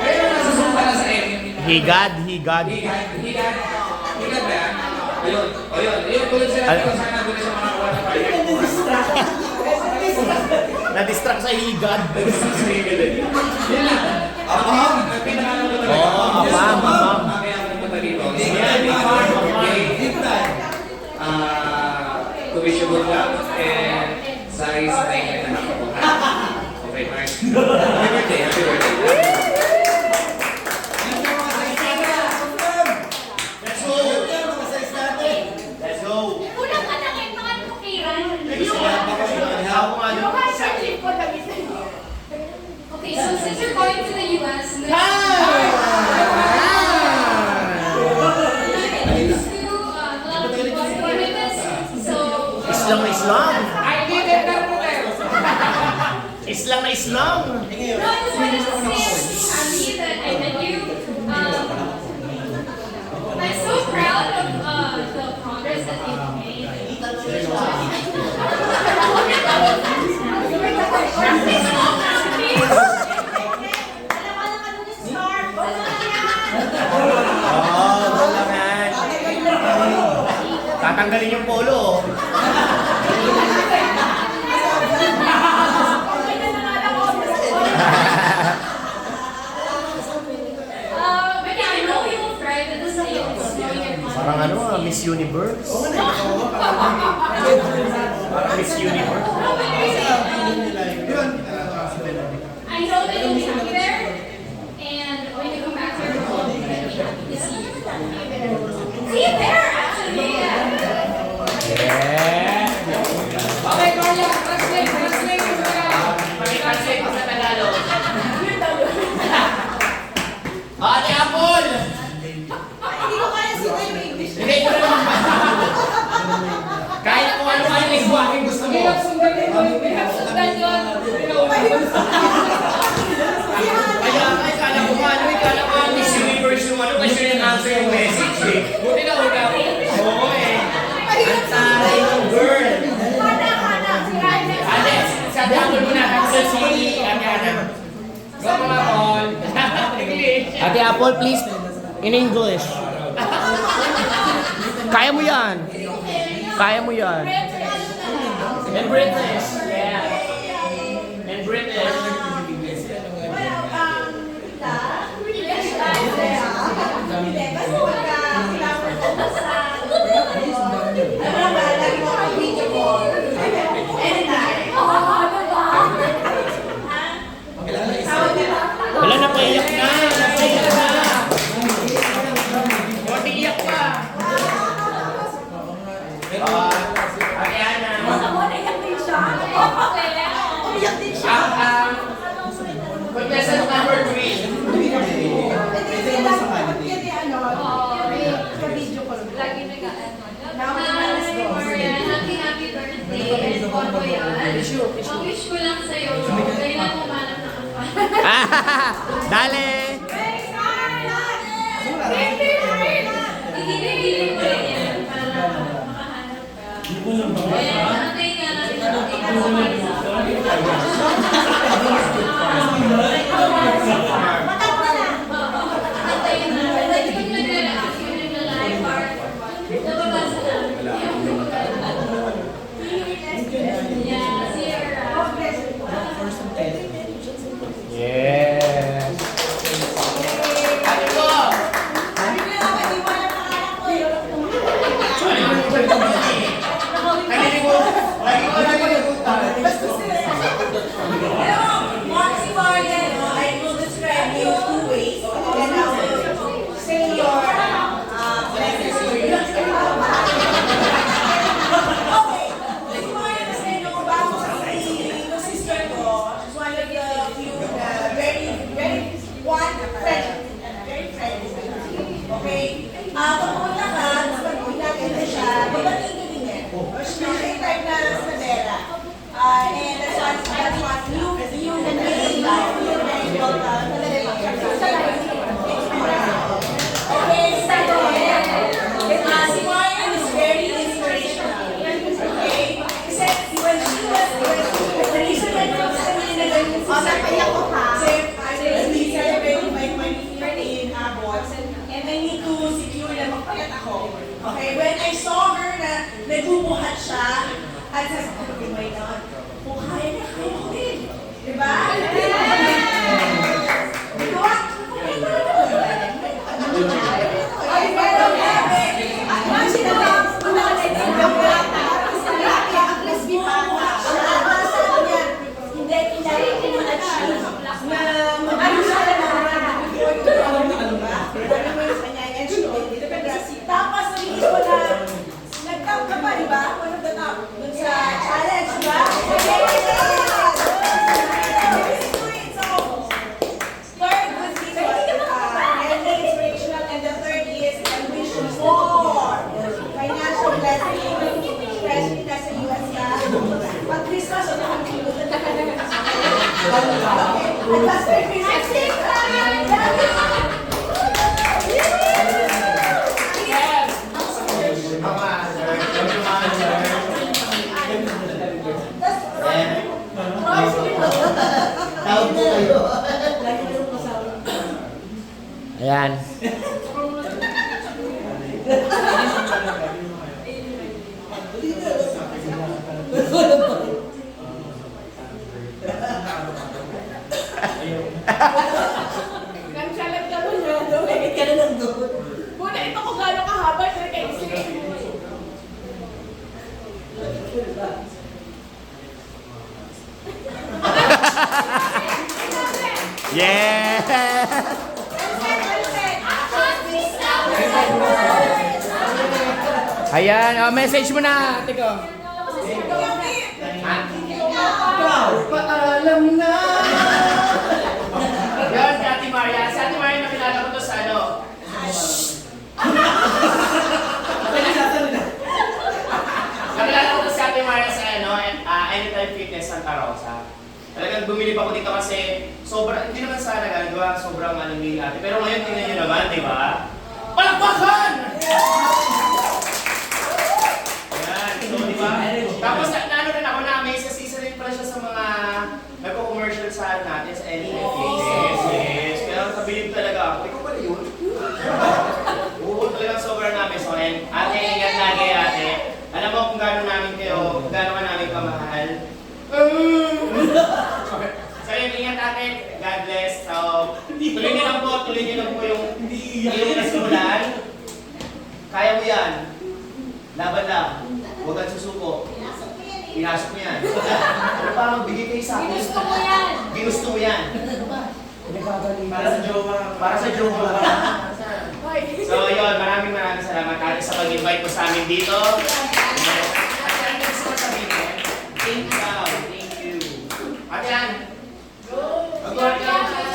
Ayun, nasusunod ka na sa M. Higad, higad. Higad ba yan? Ayun, ayun, tulad sila dito sana doon sa mga kawan ng partner mo. Na-distract sa higad. Yun lang. Apam. Pinakalan ko talaga. Oo, apam. Kaya ako pumunta dito. To wish you good luck and size 9 and a half ako. Okay, Mark. Happy birthday, happy birthday. Let's go! Let's go! Kulang ka na kayo mga kukiran. Okay, so since you're going to the US, Islam na Islam! I didn't know that. Islam na Islam! No, I just wanted to say I'm happy that I met you. I'm so proud of the progress that you've made. Tatanggalin yung polo. But yeah, I know you will thrive in the sales. Parang Miss Universe. Parang Miss Universe. I know that you'll be happy there, and when you come back here, we'll be happy to see you. Ate Apple, please, in English. Kaya mo yan. Kaya mo yan. And British. Yeah. And British. Wala, napaiyak na. Napaiyak na. Konti iyak pa. Ate Ana. Contestant number 3. Happy birthday and Popo yan. Ang wish ko lang sa'yo, kailan mo manap na kapal. Dale. Igilin mo rin yan para makahanap ka. Kaya antay nga natin siya. Antayin na. Pwede pag nag-relax, yung nag-live art, nababasa na. Yeah, Sierra. Yes. Ate ko. Marcy Marian, I will describe you two ways. Then I will say your message to you. Okay, Marcy Marian is saying yung bago yung sister ko. She's one of the few very one friend. Very friendly. Okay? Pag pumunta ka, tapos pag pinakita siya, babatiin ka din yan. Siya yung type na Snabera. And that's what you made life. You made okay, second, si Marian is very inspirational. Okay? Kasi when she was, the reason that she was celebrating my 25th in Abot, and I need to secure na magpayat ako. Okay? When I saw her na nagbubuhat siya, at sabi ko, oh my God, kung kaya na, kaya ko rin. Diba? Diba? Ay, pero grabe. Ang sinabi, hindi kina-achieve na mag-ayos ka na tapos naging mo na nag-top ka pa, di ba? One of the top dun sa challenge, di ba? Third was ending inspirational, and the third is ambition for financial blessing, especially nasa US ka. Pag Christmas, o nakakalimutan ka na at last third Christmas. Tawag po kayo. Ayan. Nagsalag ka nun na doon. Bakit ka na lang doon? Muna, ito kung gano'ng kahaba, sir, kayo isip. Yeah! Ayan, message mo na, ate ko. Paalam na! Yan, si Ate Maria. Si Ate Maria, nakilala ko to sa ano. Nakilala ko to si Ate Maria sa ano, Anytime Fitness Santa Rosa. Talagang bumili pa ko dito kasi sobrang, hindi naman sana gagawa, sobrang ano ni ate. Pero ngayon tingnan nyo naman, di ba? Palakpakan! Ayan, so di ba? Tapos naano rin ako na, may isa rin pala siya sa mga nagko-commercial sa natin sa Anytime Fitness. Yes. Pero kabilib yun talaga ako. Ikaw pala yun? Oo, talagang sobrang namin. So, and ate, ingat lagi ate. Alam mo kung gano'n namin kayo, kung gano'n ka namin kamahal. So, yun, ingat ate. God bless. So, tuloy niyo lang po yung nasimulan. Kaya mo yan. Laban lang. Huwag kang susuko. Pinasok mo yan. Ano pa, magbigay kayo sa akin. Ginusto mo yan. Ginusto mo yan. Para sa jowa. Para sa jowa. Hoy. So yun, maraming salamat ate sa pag-invite mo sa amin dito. At yan, gusto ko sabihin, thank you. At yan.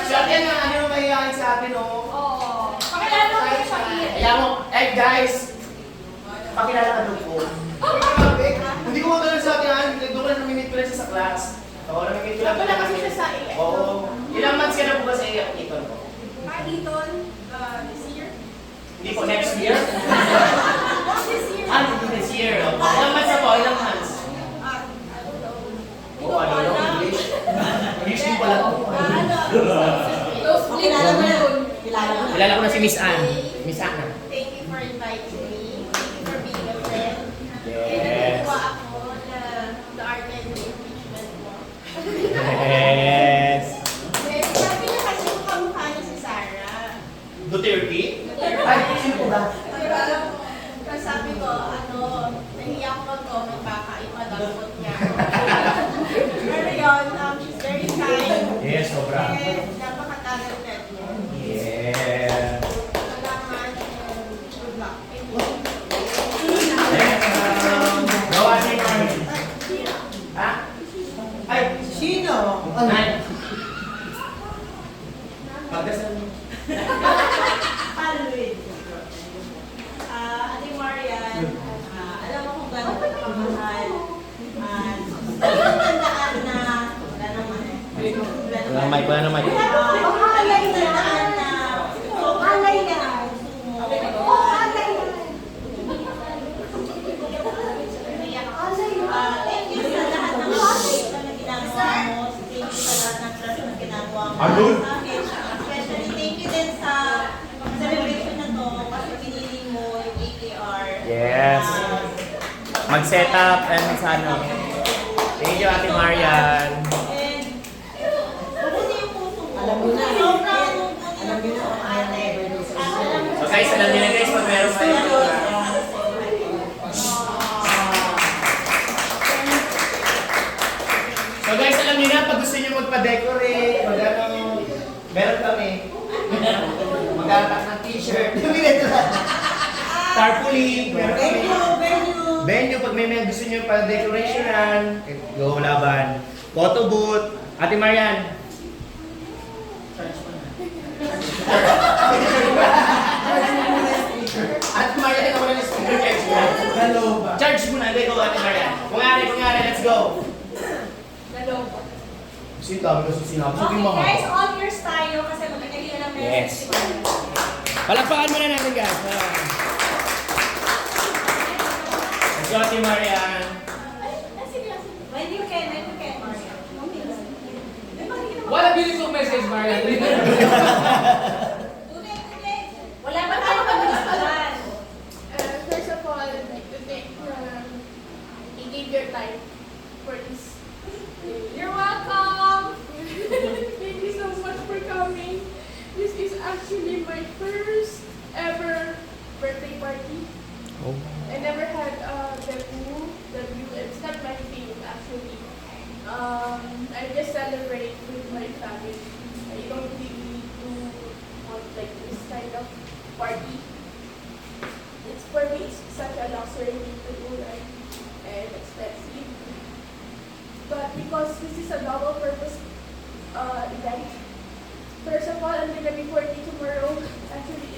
Si ate yan, ano yung mahihayin sa atin, oh. Oo. Pakilala mo yung Shakir. Ayan mo, guys, pakilala ka doon po. Hindi ko magalang sa atin, doon ko na namimit ko lang siya sa class. Oo, namimit ko lang. Wala kasi siya sa EF. Oo. Ilang months ka na po ba sa EF Eton po? Eton, this year? Hindi po, next year? This year. Hindi this year. Ilang months na po? Ilang months? I don't know. Oo, ano yung English? English din pala po. Kilala mo na. Kilala ko na si Miss Anne. Miss Anne. Thank you for inviting me. Thank you for being a friend. Yes. Natutuwa ako na the art and the impeachment mo. Yes. Sabi niya kasi kung kamukha niya si Sarah. Duterte? Ay, sino po ba? Diba? Tapos sabi ko, nahiya ako mag-comment baka ipadagpot niya ako. Pero yun, she's very kind. Yes, sobra. And napaka-talented niya. Yeah. Salamat and good luck. Thank you. Go, Ate Marvin. Ha? Ay, Sino? Ay. Pagdasal mo. Alwin. Ate Marian, alam mo kung gano'n ka nakamahal. Tandaan na, wala naman eh. Wala mic, wala na mic. Tandaan na, alay na. Thank you sa lahat ng trust na ginagawa mo. Thank you sa lahat ng trust na ginagawa mo. Especially thank you din sa celebration na to kasi pinili mo yung AKR. Yes. Mag-set up and ano. Thank you, Ate Marian. And mabuti yung puso mo. Alam mo na. Sobrang mabuti yung puso mo, ate. So guys, alam niyo na guys, pag meron kayo. So guys, alam niyo na, pag gusto niyo magpa-decorate, meron kami. Mag-atak ng t-shirt. Tarpaulin, meron kami. Venue, pag may gusto niyo pa-decorationan, go laban. Photo booth. Ate Marian. Ate Marian, ikaw na ng speaker. Charge mo na, go Ate Marian. Kungari, let's go. Kasi dami kasi sinabi. Okay guys, all yours tayo kasi magkakali na ng Yes. festival. Palakpakan muna natin guys. Let's go Ate Marian. When you can, Maria. What a beautiful message, Marian. Wala pa tayo pag-usapan. First of all, I'd like to thank you gave your time for this. You're welcome! Thank you so much for coming. This is actually my first ever birthday party. Oh. I never had a debut. It's not my thing actually. I just celebrate with my family. I don't really do like this kind of party. It's for me, it's such a luxury thing to do, right? And expensive. But because this is a double purpose event, first of all, I'm gonna be 40 tomorrow. Actually,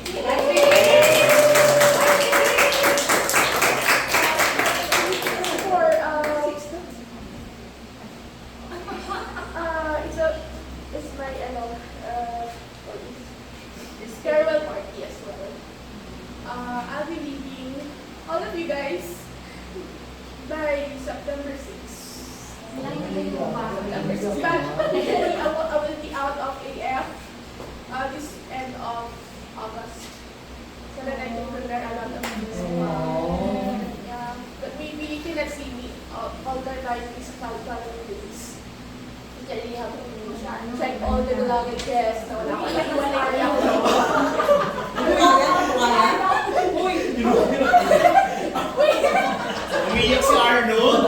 it's my farewell party as well. I'll be leaving all of you guys by September 6th. September 6th. But I will be out of AF this end of August. So that I can prepare a lot of things. Yeah, but maybe you cannot see me all the time is traveling days. Really have to check all the luggages na wala ko naiwan na area ko. Umiyak si Arnold.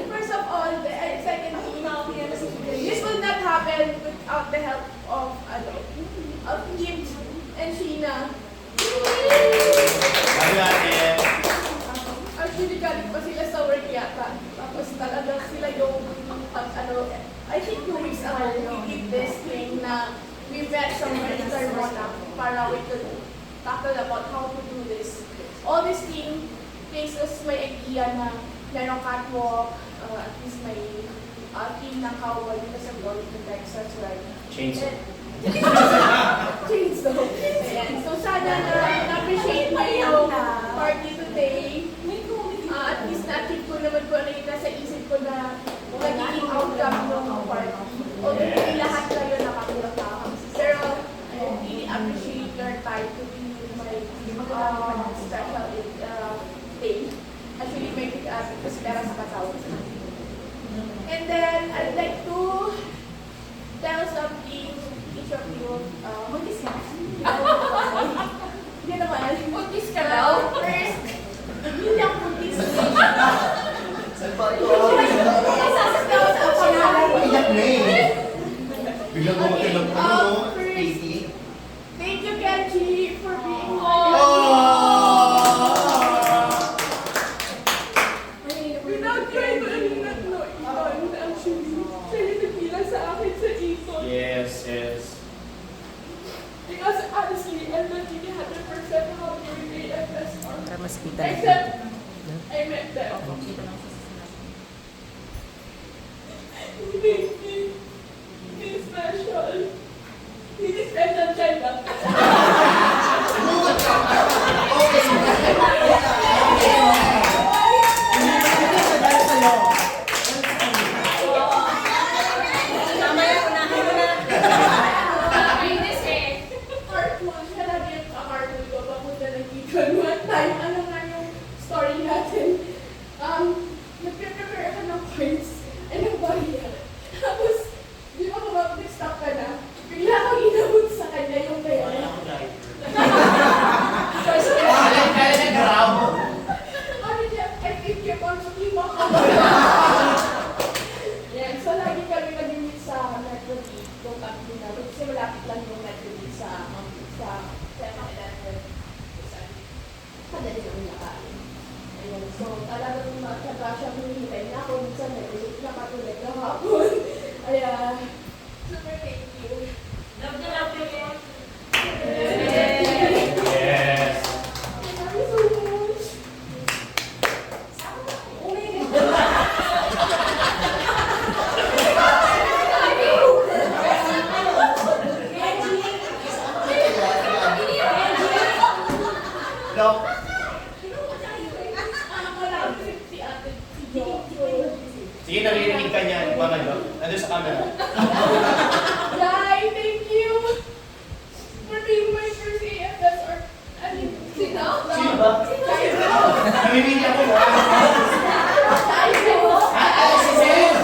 First of all, secondly, this will not happen without the help of Kim and Sheena. Sabi natin. Actually, galing pa sila sa work yata. Tapos talagang sila yung, I think 2 weeks ago, we did this thing na we met somewhere in Carmona para we could tackle about how to do this. All this team makes us may idea na merong catwalk, at least may team na cowboy because I'm going to Texas, right? Chainsaw. Chainsaw. Ayan. So sana na-appreciate mo yung party today. At least na-achieve ko naman ko na yung nasa isip ko na nagiging outcome ng party. Although hindi lahat kayo nakakulata. Pero I really appreciate your time to be with my special day. Actually, may because pera sa kasawag. And then, I'd like to tell something each of you. Buntis ka? Hindi naman. Buntis ka daw? First, hindi ako buntis. Saan ba ito? Sasasayaw sa pangalan. Iyak na eh. Biglang gumagal ng ano, First, thank you, Kenji, for being without you, I would not know Ivan. Actually, siya yung nagpila sa akin sa Eton. Yes, yes. Because honestly, I'm not really 100% how your AFS are. Para mas kita. Except, I met them. He made me feel special. Hindi special child lang. Cartoon, siya lagi yung cartoon ko. Papunta ng Eton. One time, ano nga yung story natin? Nagpe-prepare ka ng coins. Anong barrier? Tapos, di ba kung mag-stop ka na, bigla kang inabot sa kanya yung pera. Kaya na grabo. Ano niya? I think you're on lima ka. Yan. So, lagi kami nag-meet sa Metro D. Yung company namin. Kasi malapit lang yung Metro D sa Panginoon. Kadali namin nakain. Ayun. So, talagang magkaba siya hinihintay na ako. Minsan nag-ulit na katulad na hapon. Ayan. Super thank you. Love na love you. Yes. Thank you so much. No. Sige, naririnig ka niyan. Nandun sa camera. Jai, thank you for being my first AFS or sino? Sino ba? Namimili ako. Si Sen.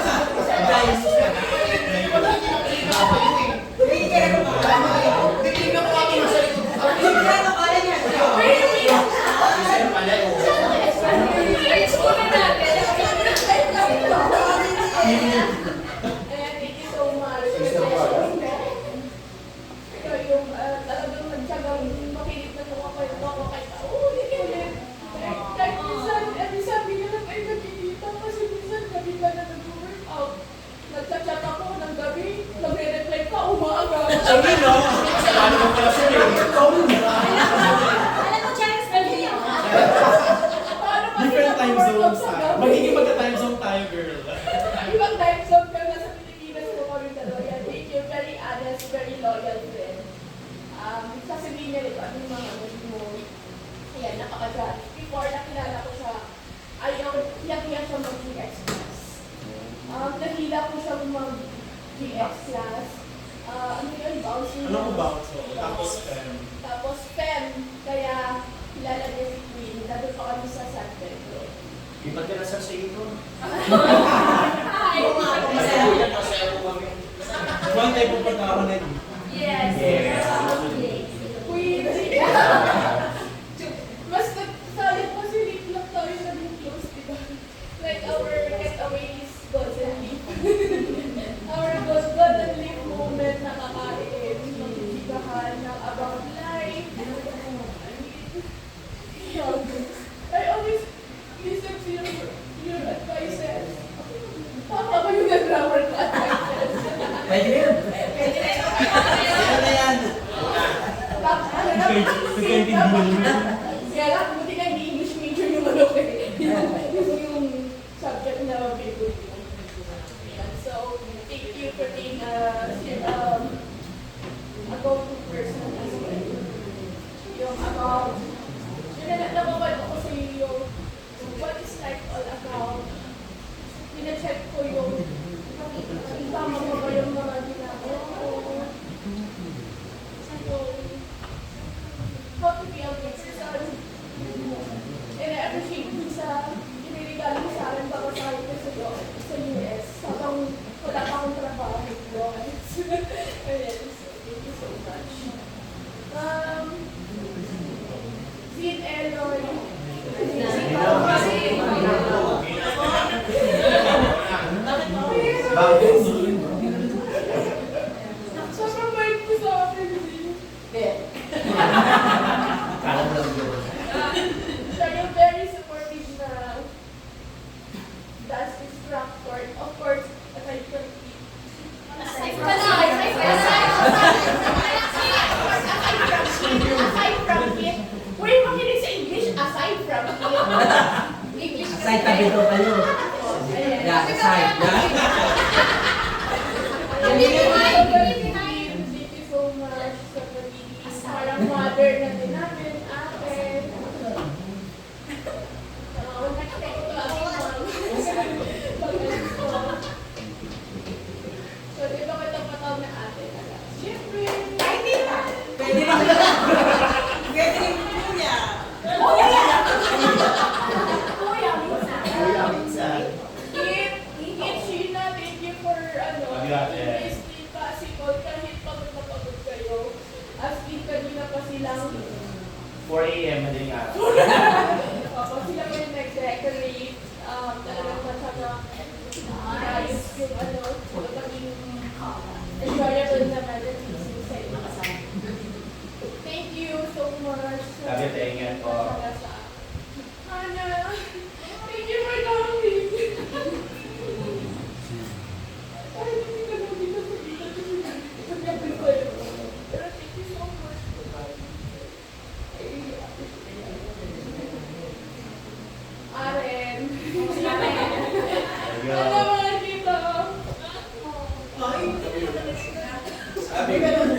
Titignan ko ako nasa likod. Si Sen pala eh. Ayan, thank you so much. Ikaw yung talagang nagtsagang makinig na kumakakwento ako kahit ulit-ulit. Kahit minsan, every sabi na lang ay nagkikita kasi minsan gabi ka na nag-workout. Nagchat-chat ako ng gabi, nagre-reply ka, umaga. Sorry no. Ano mo pala siya eh. Alam mo, Charles, pwede ako. Paano ba Different sila time mag-workout zones sa tayo. gabi? Magiging magka-time zone tayo, girl. Ibang time zone ka na sa Pilipinas mo kami dalawa. Yan, thank you. Very honest, very loyal friend. Sasabihin niya rin ano yung mga ano mo. Ayan, napaka-dry. Before nakilala ko siya, ayaw, hiyak-hiyak siya mag-express. Nahila ko siya GS class. Ano yun? Bouncing. Ano ko bounce mo? Tapos Tapos FEM. Kaya kilala niya si Queen. Nandun pa kami sa San Pedro. Iba't ka na sa iyo. Hi! One type of pagkakaroon Yes. Queen. Mas sayang kasi lip lang tayo naging close, diba? Like our getaways, golden leaf. Our golden leaf moment na kakain, magkikikahan ng about life. I always listen to your advices. Tama ba yung nag-grammar ka advices? Pwede rin. Ano na yan? Kaya lang, buti ka hindi English major yung ano eh. Yung subject na favorite ko. So, thank you for being a go-to person as well. Yung about, yun na nababad ako sa iyo yung what is life all about. Pina-check ko yung tama mo ba yung mga ginagawa ko. So, how to be a good son. And I appreciate you sa iniligalo mo sa akin bago sa akin ko sa US. Habang wala pa akong trabaho. Ayan, so thank you so much. Zin Eloy. Sobrang bait mo sa akin, Zin. Kalang lang yun. Siya yung very supportive na dance instructor. Of course, aside from it. Uy, makinig sa English, aside from it. English kasi. Aside tabi ko kayo. Yeah, aside. Thank you so much sa pagiging parang mother na din namin, ate. Huwag na kita ito So, di ba katapataw na ate? Siyempre. Ay, di ba? Pwede rin. Pwede rin kuya. Kuya, minsan. Kuya, minsan. Sheena, thank you for Ate. this possible kahit pagod na pagod kayo. As in, kanina pa silang 4 a.m. madaling araw. sila pa yung nag-decorate. Talagang matyaga ayos yung maging enjoyable naman at easy sa inyo. Thank you so much. Sabi ate, ingat po. Hana, thank you for coming. Ay, hindi ka lang dito sa dito. Pagkabi ko yun. Pero thank you so much for coming. I really appreciate it. Aren. Ano mga dito? Sabi ka nun.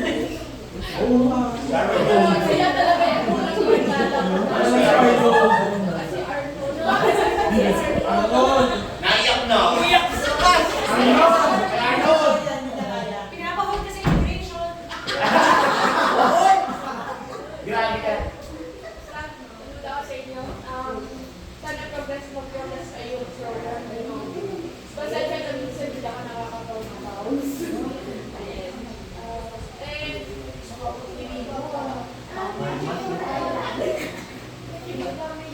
Sila talaga yung mga naglalakad. Si Arno. Si Arno. Naiyak na. Umiyak sa kas. Arno. Pinapahol kasi immigration. Grabe ka. Ano daw sa inyo? Sana progress kayo program. Pasensya na minsan hindi ka nakakapag-bounce. Ayan. And, hindi ko pa. Nakikita namin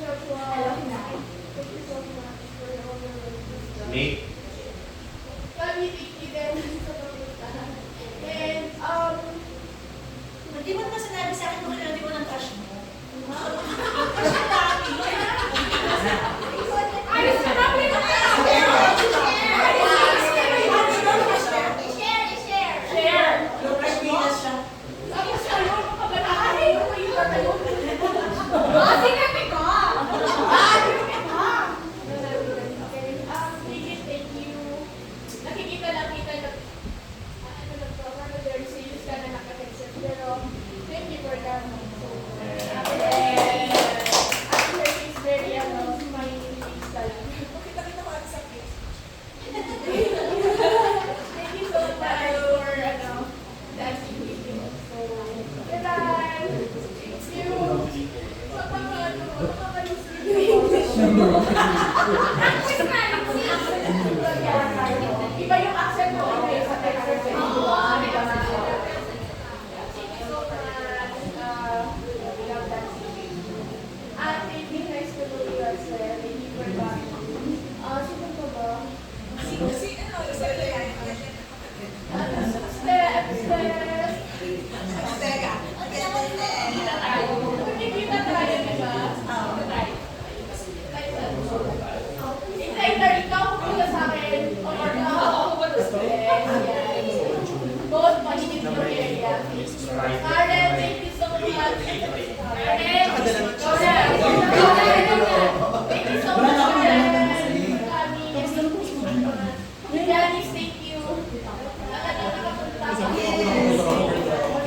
Guys, thank you.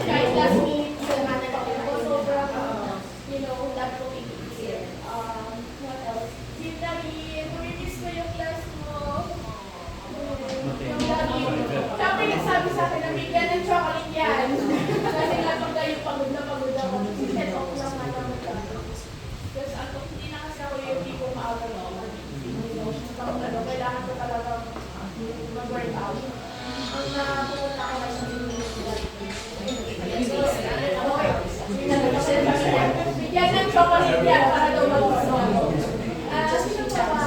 Guys, last minute, sumana pa ako. Sobrang, love ko here. What else? Si Darin, namiss ko yung class mo. Sabi nagsabi sa akin na bigyan ng chocolate yan. Kasi nga pagka yung pagod na pagod ako. Set off lang naman kasi hindi na kasi ako yung tipo maaga naman. Kailangan ko talaga mag-work out. Ang napunta ko na sa bigyan ng chocolate yan para daw mag-work. Sino pa ba?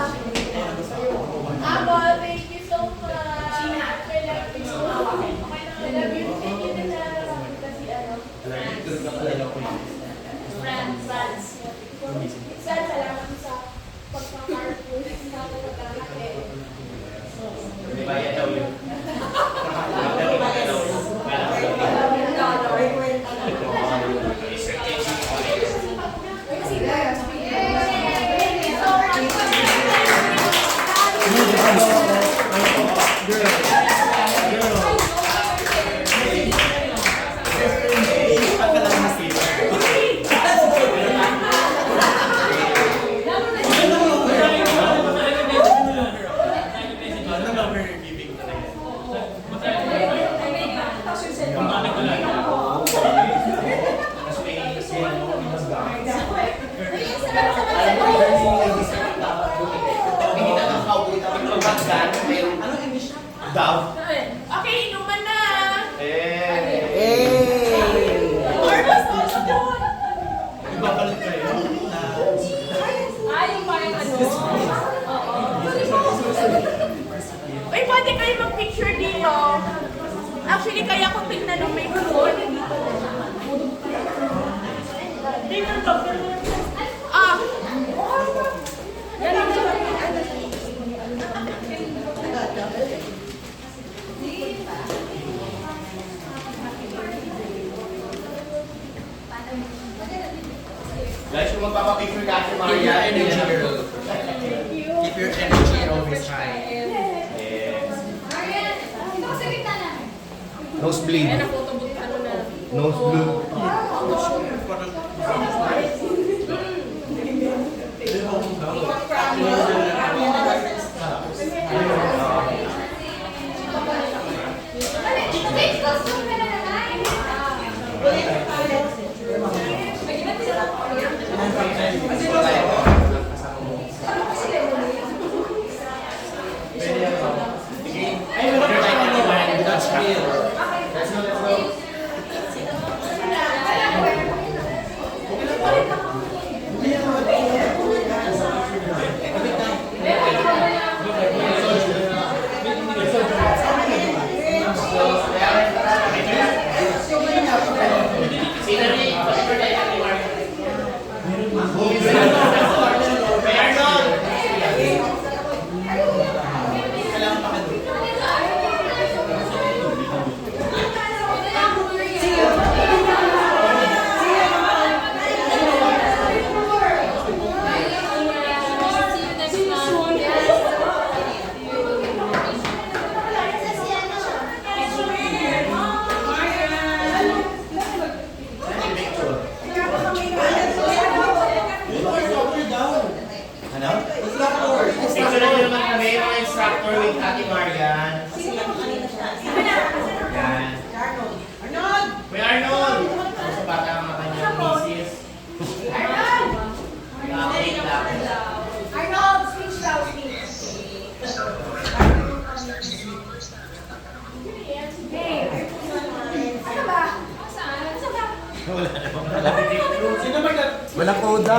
Apple, thank you so much. I love you. I love you. Thank you din na kasi France. Salamat sa pagpapart-pool na pagkakate. Di ba yan daw yun? Daw. Okay, inuman na. Ormas also doon. Ibabalit kayo. Yung parang Uy, pwede kayo mag-picture dito. Actually, kaya ko tingnan nung may food. Guys, kung magpapapicture ka si Maria, Keep your energy always high. Nosebleed. Nosebleed. Instructor with Ate Marian. Yan. Arnold! Kuya Arnold! Sa bata ang kanyang misis. Update lang. Arnold, speech daw, speech. Ano ba? Saan ba? Wala namang malapit. Walang koda.